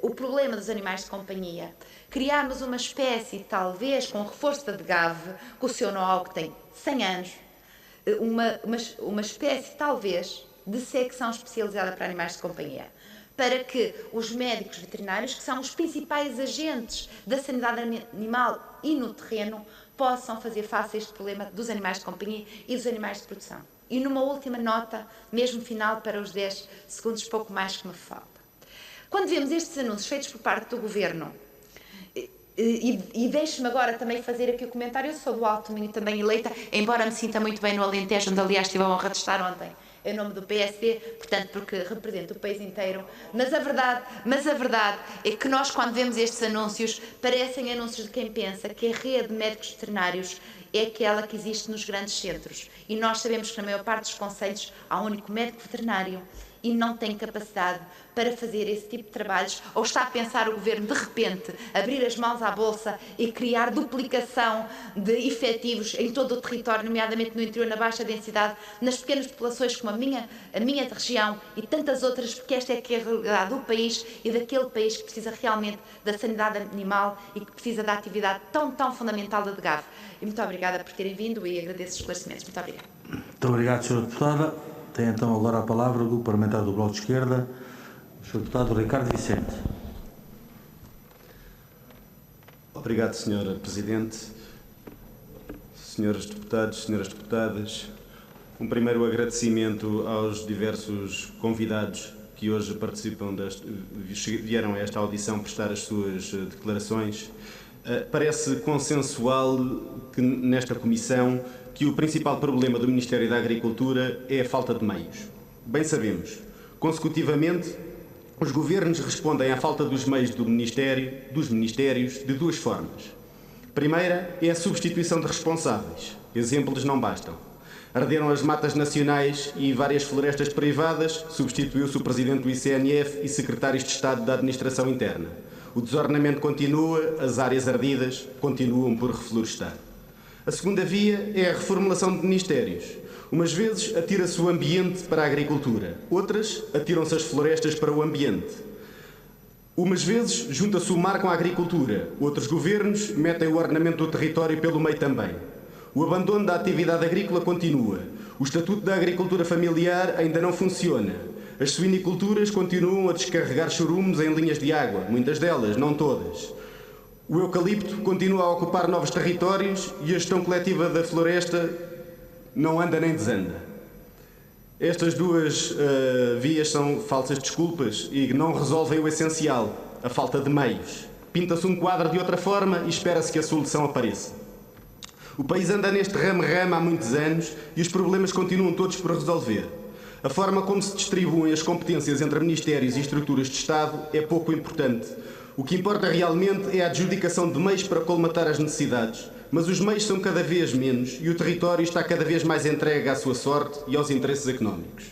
o problema dos animais de companhia, criarmos uma espécie, talvez, com o reforço da DGAV, com o seu know-how que tem 100 anos, uma espécie, talvez, de secção especializada para animais de companhia, para que os médicos veterinários, que são os principais agentes da sanidade animal e no terreno, possam fazer face a este problema dos animais de companhia e dos animais de produção. E numa última nota, mesmo final, para os 10 segundos, pouco mais que me falta. Quando vemos estes anúncios feitos por parte do Governo, e deixe-me agora também fazer aqui o comentário, eu sou do Alto Minho também eleita, embora me sinta muito bem no Alentejo, onde aliás tive a honra de estar ontem, em nome do PSD, portanto, porque represento o país inteiro, mas a verdade é que nós, quando vemos estes anúncios, parecem anúncios de quem pensa que a rede de médicos veterinários é aquela que existe nos grandes centros. E nós sabemos que na maior parte dos concelhos há um único médico veterinário e não tem capacidade para fazer esse tipo de trabalhos, ou está a pensar o Governo, de repente, abrir as mãos à bolsa e criar duplicação de efetivos em todo o território, nomeadamente no interior, na baixa densidade, nas pequenas populações como a minha região e tantas outras, porque esta é que é a realidade do país e daquele país que precisa realmente da sanidade animal e que precisa da atividade tão fundamental da DGAV. E muito obrigada por terem vindo e agradeço os esclarecimentos. Muito obrigada. Muito obrigado, Sra. Deputada. Tem então agora a palavra o Grupo Parlamentar do Bloco de Esquerda, o Sr. Deputado Ricardo Vicente. Obrigado, Sra. Presidente. Senhores deputados, senhoras deputadas, um primeiro agradecimento aos diversos convidados que hoje participam vieram a esta audição prestar as suas declarações. Parece consensual que nesta comissão que o principal problema do Ministério da Agricultura é a falta de meios. Bem sabemos, consecutivamente, os governos respondem à falta dos meios dos ministérios, de duas formas. Primeira é a substituição de responsáveis. Exemplos não bastam. Arderam as matas nacionais e várias florestas privadas, substituiu-se o presidente do ICNF e secretários de Estado da Administração Interna. O desordenamento continua, as áreas ardidas continuam por reflorestar. A segunda via é a reformulação de ministérios. Umas vezes atira-se o ambiente para a agricultura, outras atiram-se as florestas para o ambiente. Umas vezes junta-se o mar com a agricultura, outros governos metem o ordenamento do território pelo meio também. O abandono da atividade agrícola continua. O Estatuto da Agricultura Familiar ainda não funciona. As suiniculturas continuam a descarregar chorumes em linhas de água, muitas delas, não todas. O eucalipto continua a ocupar novos territórios e a gestão coletiva da floresta não anda nem desanda. Estas duas vias são falsas desculpas e não resolvem o essencial, a falta de meios. Pinta-se um quadro de outra forma e espera-se que a solução apareça. O país anda neste ramo-ramo há muitos anos e os problemas continuam todos por resolver. A forma como se distribuem as competências entre ministérios e estruturas de Estado é pouco importante. O que importa realmente é a adjudicação de meios para colmatar as necessidades, mas os meios são cada vez menos e o território está cada vez mais entregue à sua sorte e aos interesses económicos.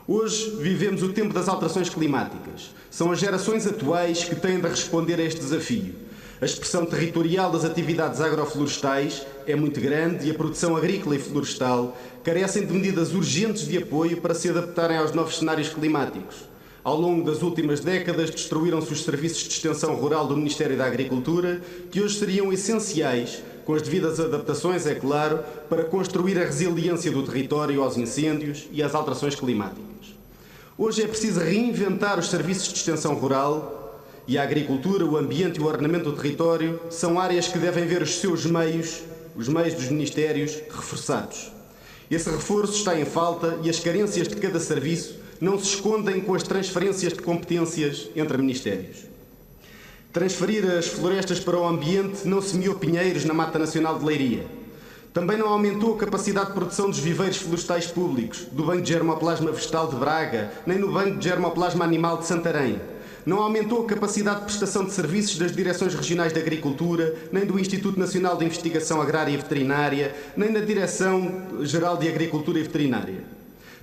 Hoje vivemos o tempo das alterações climáticas. São as gerações atuais que têm de responder a este desafio. A expressão territorial das atividades agroflorestais é muito grande e a produção agrícola e florestal carecem de medidas urgentes de apoio para se adaptarem aos novos cenários climáticos. Ao longo das últimas décadas, destruíram-se os serviços de extensão rural do Ministério da Agricultura, que hoje seriam essenciais, com as devidas adaptações, é claro, para construir a resiliência do território aos incêndios e às alterações climáticas. Hoje é preciso reinventar os serviços de extensão rural e a agricultura, o ambiente e o ordenamento do território são áreas que devem ver os seus meios, os meios dos ministérios, reforçados. Esse reforço está em falta e as carências de cada serviço não se escondem com as transferências de competências entre ministérios. Transferir as florestas para o ambiente não semeou pinheiros na Mata Nacional de Leiria. Também não aumentou a capacidade de produção dos viveiros florestais públicos, do Banco de Germoplasma Vegetal de Braga, nem no Banco de Germoplasma Animal de Santarém. Não aumentou a capacidade de prestação de serviços das Direções Regionais de Agricultura, nem do Instituto Nacional de Investigação Agrária e Veterinária, nem da Direção-Geral de Agricultura e Veterinária.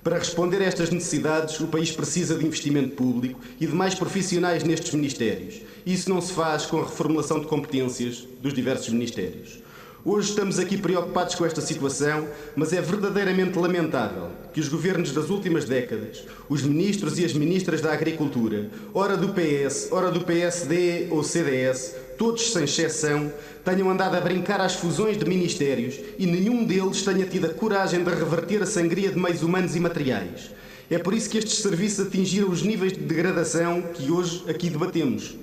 Para responder a estas necessidades, o país precisa de investimento público e de mais profissionais nestes ministérios. Isso não se faz com a reformulação de competências dos diversos ministérios. Hoje estamos aqui preocupados com esta situação, mas é verdadeiramente lamentável que os governos das últimas décadas, os ministros e as ministras da Agricultura, ora do PS, ora do PSD ou CDS, todos sem exceção, tenham andado a brincar às fusões de ministérios e nenhum deles tenha tido a coragem de reverter a sangria de meios humanos e materiais. É por isso que estes serviços atingiram os níveis de degradação que hoje aqui debatemos.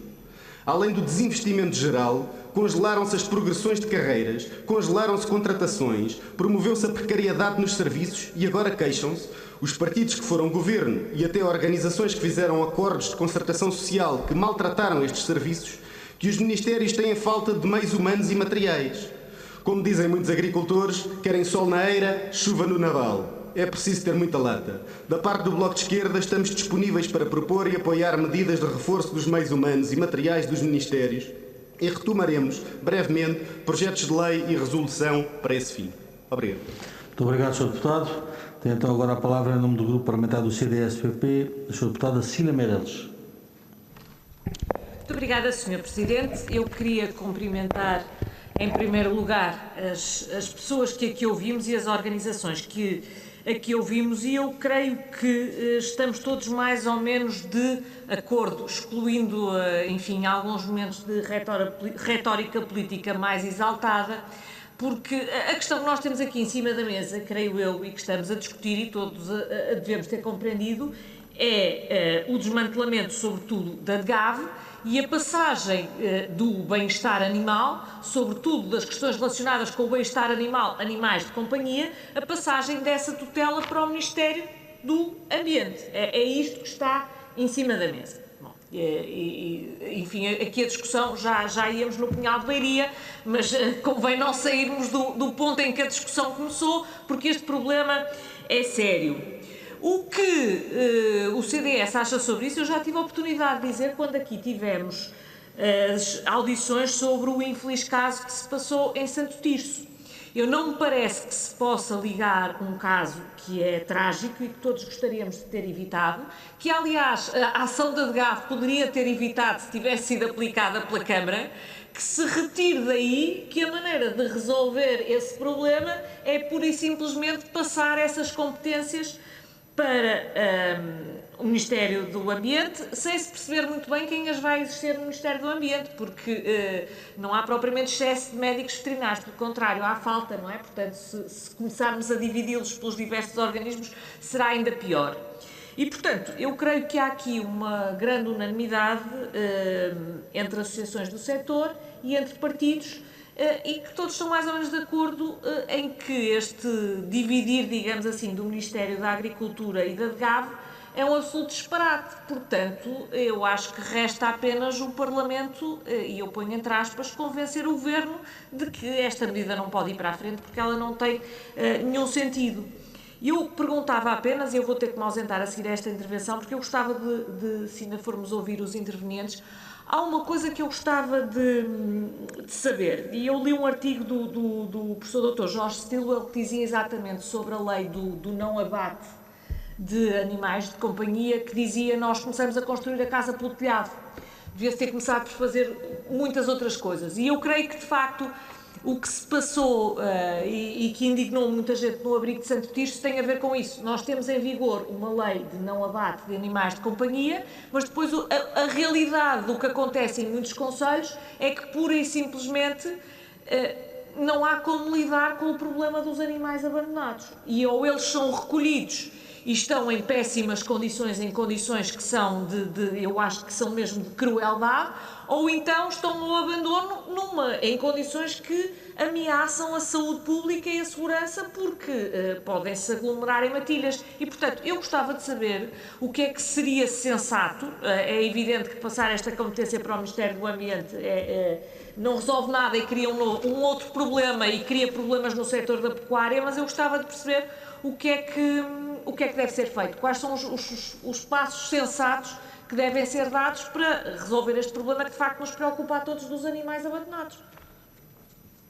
Além do desinvestimento geral, congelaram-se as progressões de carreiras, congelaram-se contratações, promoveu-se a precariedade nos serviços e agora queixam-se os partidos que foram governo e até organizações que fizeram acordos de concertação social que maltrataram estes serviços, que os ministérios têm falta de meios humanos e materiais. Como dizem muitos agricultores, querem sol na eira, chuva no naval. É preciso ter muita lata. Da parte do Bloco de Esquerda, estamos disponíveis para propor e apoiar medidas de reforço dos meios humanos e materiais dos ministérios e retomaremos, brevemente, projetos de lei e resolução para esse fim. Obrigado. Muito obrigado, Sr. Deputado. Tem então agora a palavra em nome do Grupo Parlamentar do CDS-PP, a Sra. Deputada Cília Meireles. Muito obrigada, Sr. Presidente. Eu queria cumprimentar, em primeiro lugar, as pessoas que aqui ouvimos e as organizações que aqui ouvimos, e eu creio que estamos todos mais ou menos de acordo, excluindo, enfim, alguns momentos de retórica política mais exaltada, porque a questão que nós temos aqui em cima da mesa, creio eu, e que estamos a discutir e todos devemos ter compreendido, é o desmantelamento, sobretudo, da DGAV e a passagem do bem-estar animal, sobretudo das questões relacionadas com o bem-estar animal, animais de companhia, a passagem dessa tutela para o Ministério do Ambiente. É isto que está em cima da mesa. Bom, enfim, aqui a discussão, já íamos no punhal de Leiria, mas convém não sairmos do ponto em que a discussão começou, porque este problema é sério. O que o CDS acha sobre isso, eu já tive a oportunidade de dizer quando aqui tivemos as audições sobre o infeliz caso que se passou em Santo Tirso. Eu não me parece que se possa ligar um caso que é trágico e que todos gostaríamos de ter evitado, que aliás a ação da DGAV poderia ter evitado se tivesse sido aplicada pela Câmara, que se retire daí que a maneira de resolver esse problema é pura e simplesmente passar essas competências para o Ministério do Ambiente, sem se perceber muito bem quem as vai exercer no Ministério do Ambiente, porque não há propriamente excesso de médicos veterinários, pelo contrário, há falta, não é? Portanto, se começarmos a dividi-los pelos diversos organismos, será ainda pior. E, portanto, eu creio que há aqui uma grande unanimidade entre associações do setor e entre partidos e que todos estão mais ou menos de acordo em que este dividir, digamos assim, do Ministério da Agricultura e da DGAV é um absoluto disparate. Portanto, eu acho que resta apenas o Parlamento, e eu ponho entre aspas, convencer o Governo de que esta medida não pode ir para a frente porque ela não tem nenhum sentido. Eu perguntava apenas, e eu vou ter que me ausentar a seguir a esta intervenção, porque eu gostava de se ainda formos ouvir os intervenientes, há uma coisa que eu gostava de saber, e eu li um artigo do professor Dr. Jorge Stilwell que dizia exatamente sobre a lei do não abate de animais de companhia, que dizia: nós começamos a construir a casa pelo telhado, devia-se ter começado por fazer muitas outras coisas. E eu creio que, de facto, o que se passou e que indignou muita gente no abrigo de Santo Tirso tem a ver com isso. Nós temos em vigor uma lei de não abate de animais de companhia, mas depois a realidade do que acontece em muitos concelhos é que pura e simplesmente não há como lidar com o problema dos animais abandonados. E ou eles são recolhidos e estão em péssimas condições, em condições que são eu acho que são mesmo de crueldade, ou então estão no abandono em condições que ameaçam a saúde pública e a segurança, porque podem-se aglomerar em matilhas. E, portanto, eu gostava de saber o que é que seria sensato. É evidente que passar esta competência para o Ministério do Ambiente não resolve nada e cria um outro problema e cria problemas no setor da pecuária, mas eu gostava de perceber o que é que deve ser feito, quais são os passos sensatos que devem ser dados para resolver este problema que de facto nos preocupa a todos dos animais abandonados.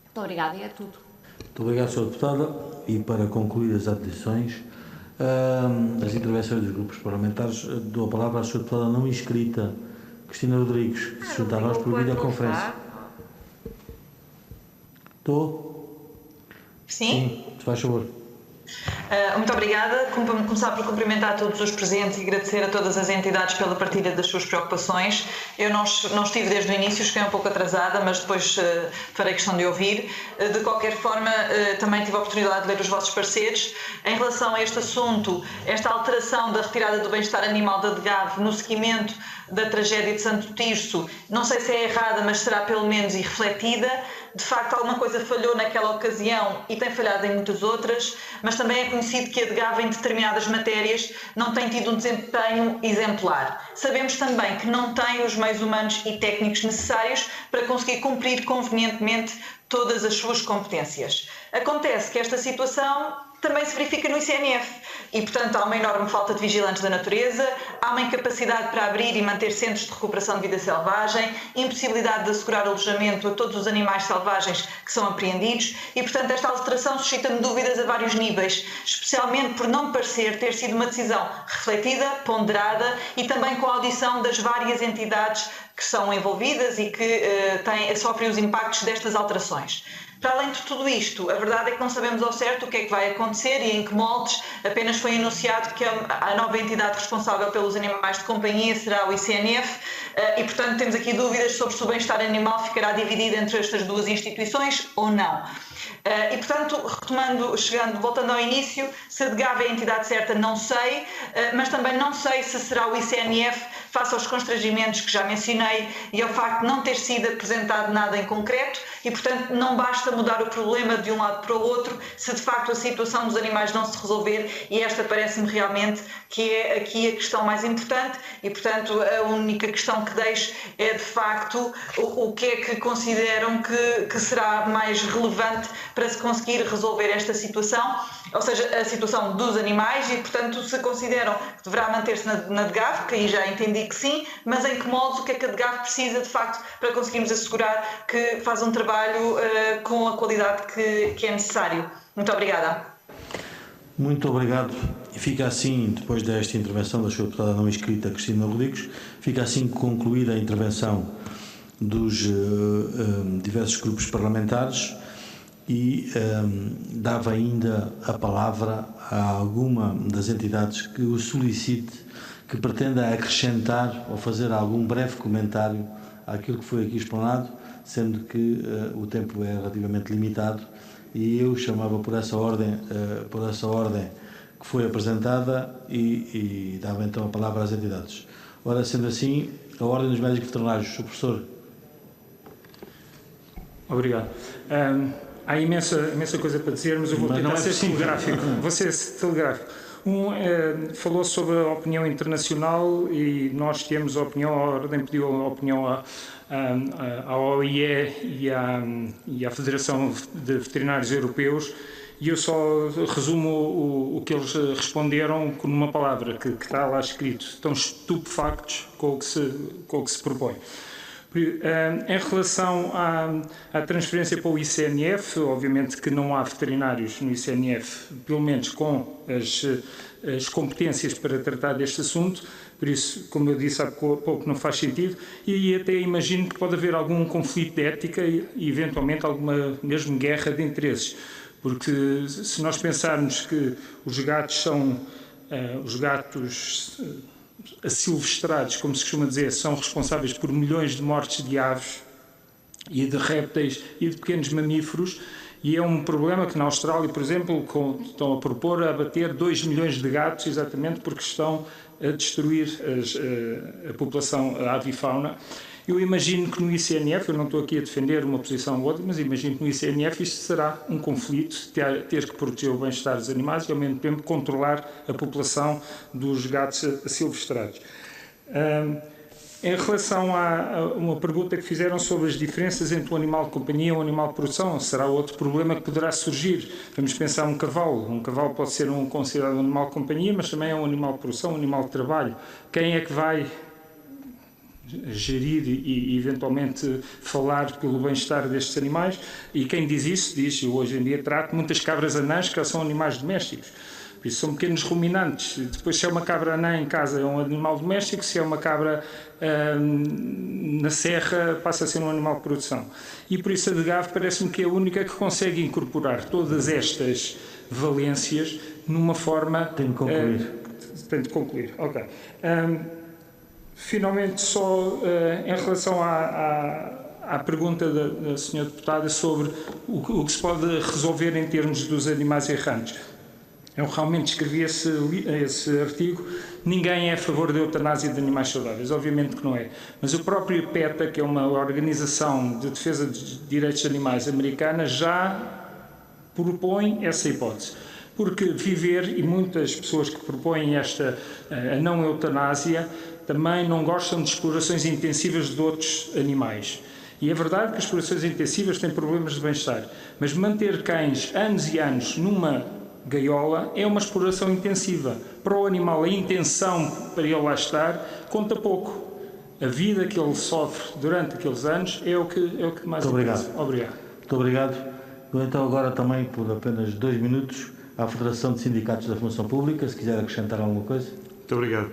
Muito obrigada, e é tudo. Muito obrigado, Sra. Deputada. E para concluir as audições, as intervenções dos grupos parlamentares, dou a palavra à Sra. Deputada não inscrita, Cristina Rodrigues, que se junta a nós por videoconferência. Estou? Sim. Se faz favor. Muito obrigada. Começar por cumprimentar todos os presentes e agradecer a todas as entidades pela partilha das suas preocupações. Eu não estive desde o início, cheguei um pouco atrasada, mas depois farei questão de ouvir. De qualquer forma, também tive a oportunidade de ler os vossos pareceres. Em relação a este assunto, esta alteração da retirada do bem-estar animal da DGAV no seguimento da tragédia de Santo Tirso, não sei se é errada, mas será pelo menos irrefletida. De facto, alguma coisa falhou naquela ocasião e tem falhado em muitas outras, mas também é conhecido que a DGAV em determinadas matérias não tem tido um desempenho exemplar. Sabemos também que não tem os meios humanos e técnicos necessários para conseguir cumprir convenientemente todas as suas competências. Acontece que esta situação também se verifica no ICNF e, portanto, há uma enorme falta de vigilantes da natureza, há uma incapacidade para abrir e manter centros de recuperação de vida selvagem, impossibilidade de assegurar alojamento a todos os animais selvagens que são apreendidos e, portanto, esta alteração suscita-me dúvidas a vários níveis, especialmente por não parecer ter sido uma decisão refletida, ponderada e também com a audição das várias entidades que são envolvidas e que sofrem os impactos destas alterações. Para além de tudo isto, a verdade é que não sabemos ao certo o que é que vai acontecer e em que moldes. Apenas foi anunciado que a nova entidade responsável pelos animais de companhia será o ICNF e, portanto, temos aqui dúvidas sobre se o bem-estar animal ficará dividido entre estas duas instituições ou não. E, portanto, voltando ao início, se a DGAV é a entidade certa, não sei, mas também não sei se será o ICNF, face aos constrangimentos que já mencionei e ao facto de não ter sido apresentado nada em concreto e, portanto, não basta mudar o problema de um lado para o outro se de facto a situação dos animais não se resolver e esta parece-me realmente que é aqui a questão mais importante e, portanto, a única questão que deixo é de facto o que é que consideram que será mais relevante para se conseguir resolver esta situação, ou seja, a situação dos animais e, portanto, se consideram que deverá manter-se na DGAV, que aí já entendi que sim, mas em que modos, o que é que a DGAV precisa de facto para conseguirmos assegurar que faz um trabalho com a qualidade que é necessário. Muito obrigada. Muito obrigado. E fica assim, depois desta intervenção da Sra. Deputada não inscrita Cristina Rodrigues, fica assim concluída a intervenção dos diversos grupos parlamentares e dava ainda a palavra a alguma das entidades que o solicite, que pretenda acrescentar ou fazer algum breve comentário àquilo que foi aqui explanado, sendo que o tempo é relativamente limitado e eu chamava por essa ordem que foi apresentada e dava então a palavra às entidades. Ora, sendo assim, a Ordem dos Médicos Veterinários, Sr. Professor. Obrigado. Há imensa coisa para dizer, mas eu vou tentar ser telegráfico. Vou ser telegráfico. Falou sobre a opinião internacional e nós temos a opinião, a Ordem pediu a opinião à OIE e à Federação de Veterinários Europeus, e eu só resumo o que eles responderam com uma palavra que está lá escrito: estão estupefactos com o que se propõe. Em relação à transferência para o ICNF, obviamente que não há veterinários no ICNF, pelo menos com as competências para tratar deste assunto, por isso, como eu disse há pouco, não faz sentido, e até imagino que pode haver algum conflito de ética e eventualmente alguma mesmo guerra de interesses, porque se nós pensarmos que os gatos são asilvestrados, como se costuma dizer, são responsáveis por milhões de mortes de aves e de répteis e de pequenos mamíferos, e é um problema que na Austrália, por exemplo, estão a propor abater 2 milhões de gatos, exatamente porque estão a destruir a população, a avifauna. Eu imagino que no ICNF, eu não estou aqui a defender uma posição ou outra, mas imagino que no ICNF isto será um conflito, ter que proteger o bem-estar dos animais e ao mesmo tempo controlar a população dos gatos asilvestrados. Em relação a uma pergunta que fizeram sobre as diferenças entre um animal de companhia e um animal de produção, será outro problema que poderá surgir. Vamos pensar um cavalo. Um cavalo pode ser considerado um animal de companhia, mas também é um animal de produção, um animal de trabalho. Quem é que vai gerir e eventualmente falar pelo bem-estar destes animais? E quem diz isso, eu hoje em dia trato muitas cabras anãs que são animais domésticos. Por isso são pequenos ruminantes. Depois, se é uma cabra anã em casa, é um animal doméstico. Se é uma cabra na serra, passa a ser um animal de produção. E por isso a DGAV parece-me que é a única que consegue incorporar todas estas valências numa forma... Tenho de concluir. Tenho de concluir, ok. Finalmente, só em relação à pergunta da senhora deputada sobre o que se pode resolver em termos dos animais errantes. Eu realmente escrevi esse artigo. Ninguém é a favor da eutanásia de animais saudáveis, obviamente que não é. Mas o próprio PETA, que é uma organização de defesa dos direitos de animais americana, já propõe essa hipótese. Porque viver, e muitas pessoas que propõem a não eutanásia, também não gostam de explorações intensivas de outros animais. E é verdade que as explorações intensivas têm problemas de bem-estar, mas manter cães anos e anos numa gaiola é uma exploração intensiva. Para o animal, a intenção para ele lá estar conta pouco. A vida que ele sofre durante aqueles anos é o que mais interessa. Obrigado. Muito obrigado. Então agora também, por apenas 2 minutos, à Federação de Sindicatos da Função Pública, se quiser acrescentar alguma coisa. Muito obrigado.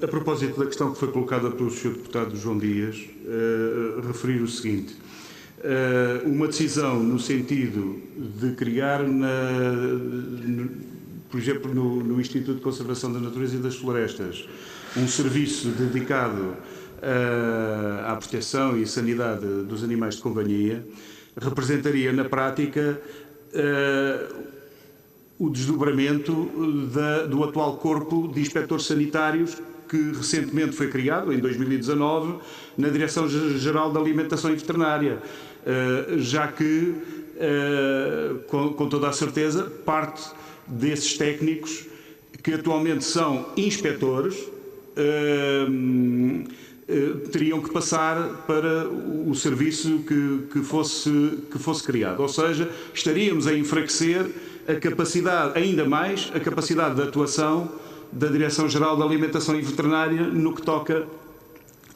A propósito da questão que foi colocada pelo Sr. Deputado João Dias, referir o seguinte: uma decisão no sentido de criar, por exemplo, no Instituto de Conservação da Natureza e das Florestas, um serviço dedicado à proteção e sanidade dos animais de companhia, representaria na prática o desdobramento do atual corpo de inspectores sanitários que recentemente foi criado, em 2019, na Direção-Geral da Alimentação e Veterinária, já que, com toda a certeza, parte desses técnicos que atualmente são inspectores teriam que passar para o serviço que fosse criado. Ou seja, estaríamos a enfraquecer ainda mais a capacidade de atuação da Direção-Geral da Alimentação e Veterinária no que toca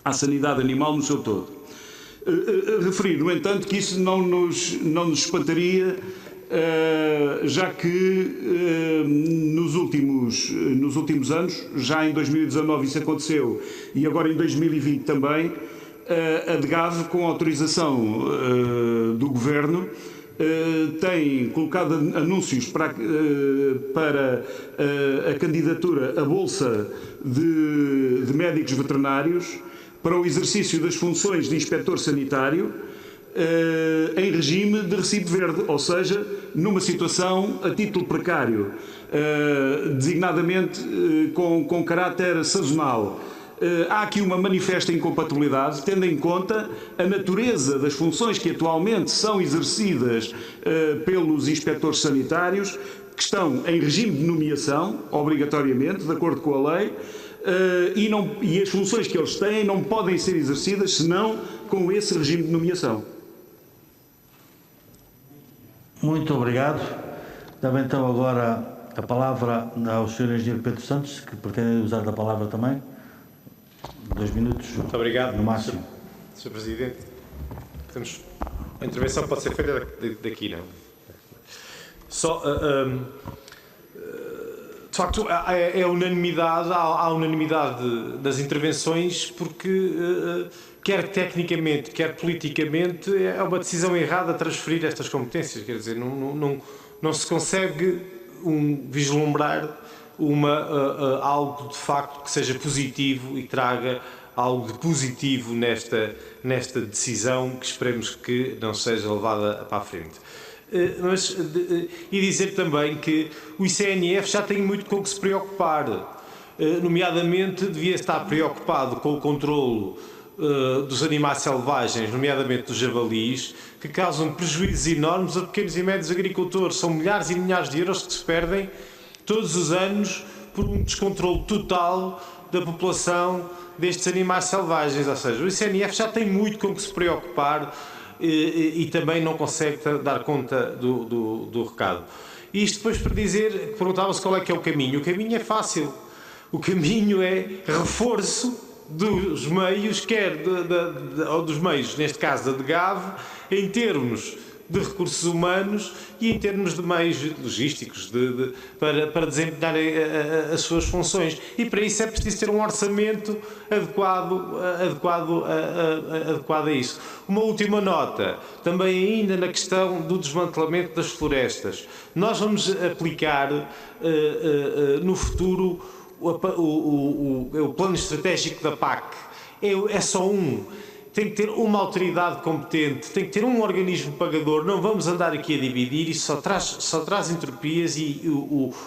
à sanidade animal no seu todo. Referir, no entanto, que isso não nos espantaria, já que nos últimos anos, já em 2019 isso aconteceu e agora em 2020 também, a DGAV, com autorização do Governo, tem colocado anúncios para a candidatura à Bolsa de Médicos Veterinários para o exercício das funções de inspetor sanitário em regime de recibo verde, ou seja, numa situação a título precário, designadamente com caráter sazonal. há aqui uma manifesta incompatibilidade, tendo em conta a natureza das funções que atualmente são exercidas pelos inspectores sanitários, que estão em regime de nomeação, obrigatoriamente, de acordo com a lei, e as funções que eles têm não podem ser exercidas senão com esse regime de nomeação. Muito obrigado. Dava então agora a palavra ao Sr. Engenheiro Pedro Santos, que pretende usar a palavra também. 2 minutos. Muito obrigado. No máximo. Sr. Presidente, a intervenção pode ser feita daqui, não? Só, de facto, é unanimidade, há unanimidade das intervenções, porque quer tecnicamente, quer politicamente, é uma decisão errada transferir estas competências. Quer dizer, não se consegue vislumbrar algo de facto que seja positivo e traga algo de positivo nesta decisão, que esperemos que não seja levada para a frente. E dizer também que o ICNF já tem muito com que se preocupar, nomeadamente devia estar preocupado com o controlo dos animais selvagens, nomeadamente dos javalis, que causam prejuízos enormes a pequenos e médios agricultores. São milhares e milhares de euros que se perdem todos os anos por um descontrole total da população destes animais selvagens. Ou seja, o ICNF já tem muito com que se preocupar e também não consegue dar conta do recado. E isto depois para dizer, perguntava-se qual é que é o caminho. O caminho é fácil. O caminho é reforço dos meios, ou dos meios, neste caso da DGAV, em termos de recursos humanos e em termos de meios logísticos para desempenhar as suas funções. E para isso é preciso ter um orçamento adequado a isso. Uma última nota, também ainda na questão do desmantelamento das florestas. Nós vamos aplicar no futuro o plano estratégico da PAC. É só tem que ter uma autoridade competente, tem que ter um organismo pagador. Não vamos andar aqui a dividir, isso só traz entropias e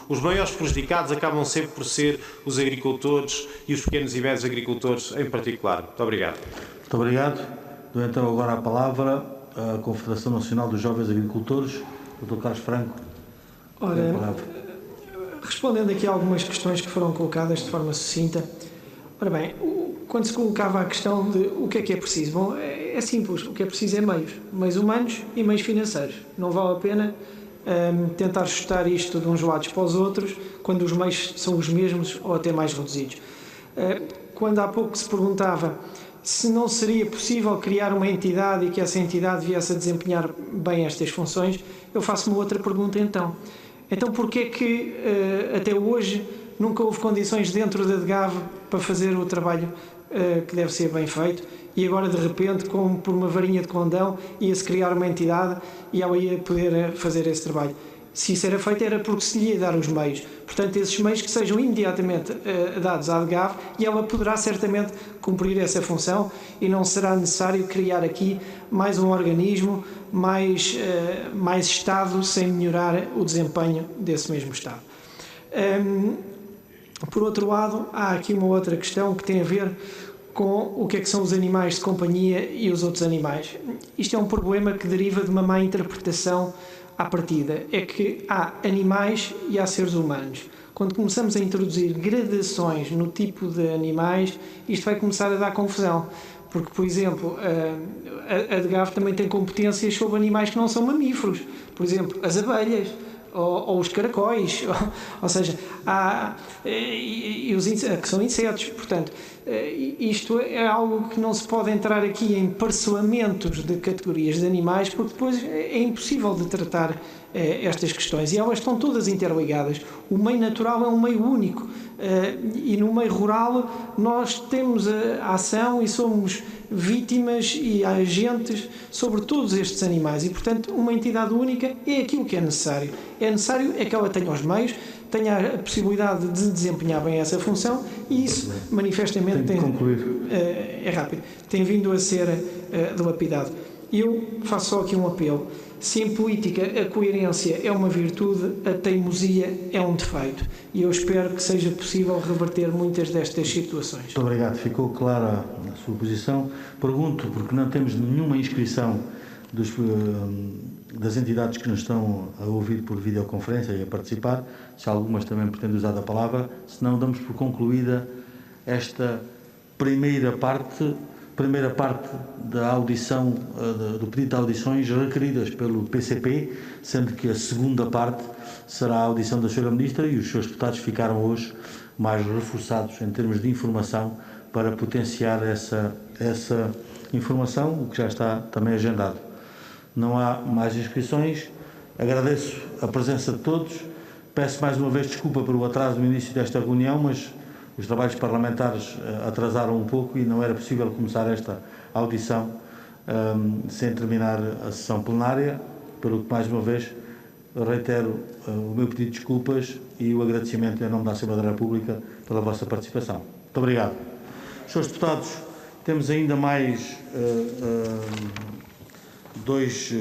os maiores prejudicados acabam sempre por ser os agricultores e os pequenos e médios agricultores em particular. Muito obrigado. Muito obrigado. Dou então agora a palavra à Confederação Nacional dos Jovens Agricultores, Dr. Carlos Franco. Ora, respondendo aqui a algumas questões que foram colocadas de forma sucinta. Ora bem, quando se colocava a questão de o que é preciso, bom, é simples, o que é preciso é meios humanos e meios financeiros. Não vale a pena tentar ajustar isto de uns lados para os outros, quando os meios são os mesmos ou até mais reduzidos. Quando há pouco se perguntava se não seria possível criar uma entidade e que essa entidade viesse a desempenhar bem estas funções, eu faço uma outra pergunta então. Então porquê é que até hoje nunca houve condições dentro da DGAV para fazer o trabalho que deve ser bem feito e agora de repente, como por uma varinha de condão, ia-se criar uma entidade e ela ia poder fazer esse trabalho? Se isso era feito era porque se lhe ia dar os meios. Portanto, esses meios que sejam imediatamente dados à DGAV e ela poderá certamente cumprir essa função e não será necessário criar aqui mais um organismo, mais Estado, sem melhorar o desempenho desse mesmo Estado. Por outro lado, há aqui uma outra questão que tem a ver com o que é que são os animais de companhia e os outros animais. Isto é um problema que deriva de uma má interpretação à partida. É que há animais e há seres humanos. Quando começamos a introduzir gradações no tipo de animais, isto vai começar a dar confusão. Porque, por exemplo, a DGAV também tem competências sobre animais que não são mamíferos. Por exemplo, as abelhas. Ou os caracóis, ou seja, que são insetos. Portanto, isto é algo que não se pode entrar aqui em parcelamentos de categorias de animais, porque depois é impossível de tratar estas questões. E elas estão todas interligadas. O meio natural é um meio único. E no meio rural nós temos a ação e somos vítimas e agentes sobre todos estes animais e, portanto, uma entidade única é aquilo que é necessário. É necessário é que ela tenha os meios, tenha a possibilidade de desempenhar bem essa função e isso, manifestamente, tem vindo a ser dilapidado. Eu faço só aqui um apelo. Se em política a coerência é uma virtude, a teimosia é um defeito. E eu espero que seja possível reverter muitas destas situações. Muito obrigado. Ficou clara a sua posição. Pergunto, porque não temos nenhuma inscrição das entidades que nos estão a ouvir por videoconferência e a participar, se algumas também pretendem usar a palavra, senão damos por concluída esta primeira parte da audição, do pedido de audições requeridas pelo PCP, sendo que a segunda parte será a audição da Sra. Ministra, e os seus deputados ficaram hoje mais reforçados em termos de informação para potenciar essa informação, o que já está também agendado. Não há mais inscrições. Agradeço a presença de todos. Peço mais uma vez desculpa pelo atraso no início desta reunião, mas os trabalhos parlamentares atrasaram um pouco e não era possível começar esta audição sem terminar a sessão plenária, pelo que, mais uma vez, reitero o meu pedido de desculpas e o agradecimento em nome da Assembleia da República pela vossa participação. Muito obrigado. Senhores deputados, temos ainda mais dois